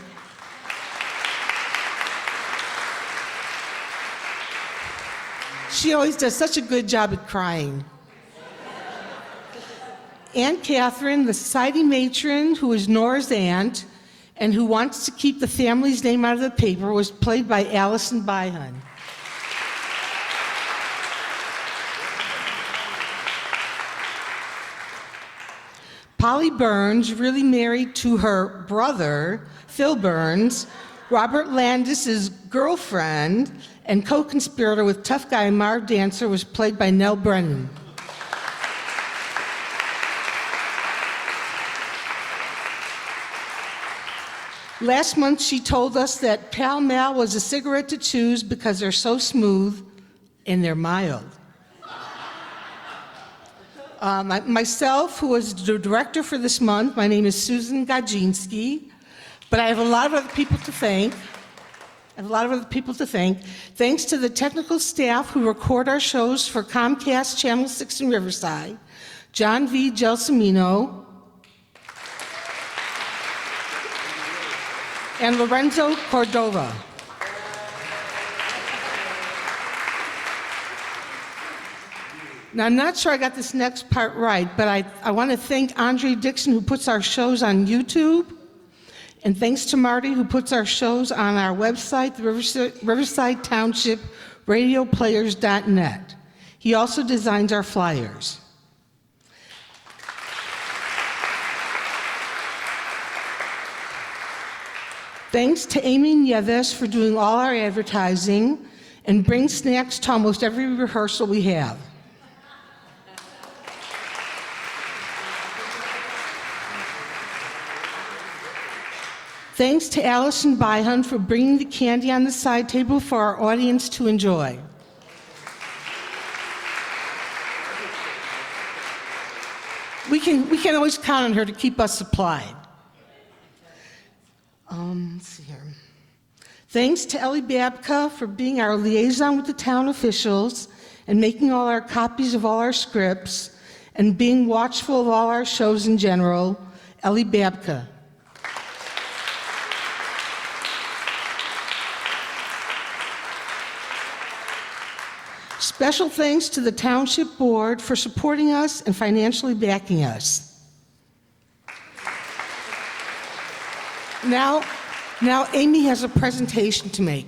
She always does such a good job at crying. Aunt Catherine, the society matron, who is Nora's aunt and who wants to keep the family's name out of the paper, was played by Allison Byhun. Polly Burns, really married to her brother, Phil Burns, Robert Landis's girlfriend and co-conspirator with tough guy Marv Dancer, was played by Nell Brennan. Last month, she told us that Pall Mall was a cigarette to choose because they're so smooth and they're mild. Myself, who was the director for this month, my name is Susan Godzinski, but I have a lot of other people to thank. Thanks to the technical staff who record our shows for Comcast Channel 6 in Riverside, John V. Gelsomino, and Lorenzo Cordova. Now, I'm not sure I got this next part right, but I want to thank Andre Dixon, who puts our shows on YouTube, and thanks to Marty, who puts our shows on our website, the Riverside Township radioplayers.net. He also designs our flyers. Thanks to Amy Nieves for doing all our advertising and brings snacks to almost every rehearsal we have. Thanks to Allison Byhun for bringing the candy on the side table for our audience to enjoy. We can always count on her to keep us supplied. Let's see here. Thanks to Ellie Babka for being our liaison with the town officials and making all our copies of all our scripts and being watchful of all our shows in general. Ellie Babka. Special thanks to the Township Board for supporting us and financially backing us. Now Amy has a presentation to make.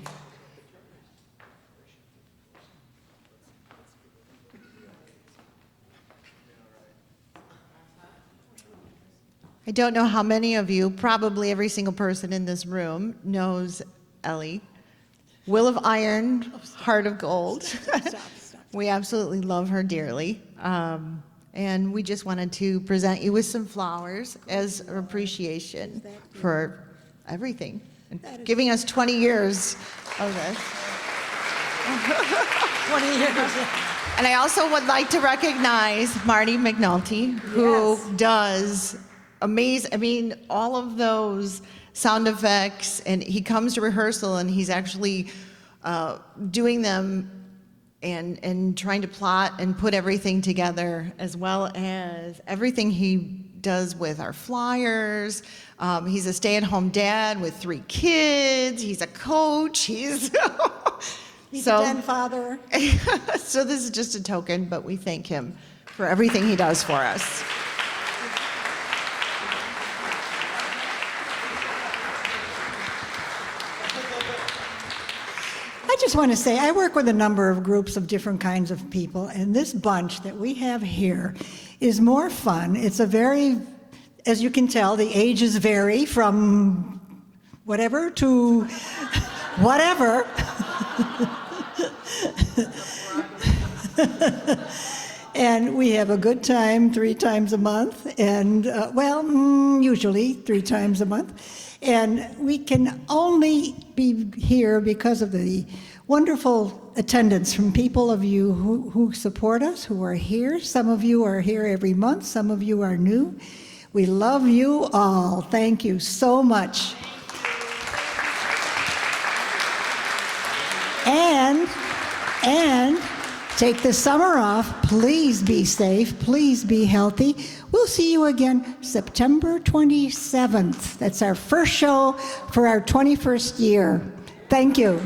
I don't know how many of you, probably every single person in this room, knows Ellie. Will of Iron, Heart of Gold. We absolutely love her dearly. And we just wanted to present you with some flowers as appreciation for everything. And giving us 20 years of this. 20 years. And I also would like to recognize Marty McNulty, who does amazing, all of those sound effects, and he comes to rehearsal and he's actually doing them and trying to plot and put everything together, as well as everything he does with our flyers. He's a stay-at-home dad with 3 kids. He's a coach. He's a den father. So this is just a token, but we thank him for everything he does for us. I just want to say, I work with a number of groups of different kinds of people, and this bunch that we have here is more fun. It's a very, as you can tell, the ages vary from whatever to whatever. And we have a good time 3 times a month, and usually 3 times a month. And we can only be here because of the wonderful attendance from people of you who support us, who are here. Some of you are here every month. Some of you are new. We love you all. Thank you so much. And take the summer off. Please be safe. Please be healthy. We'll see you again September 27th. That's our first show for our 21st year. Thank you.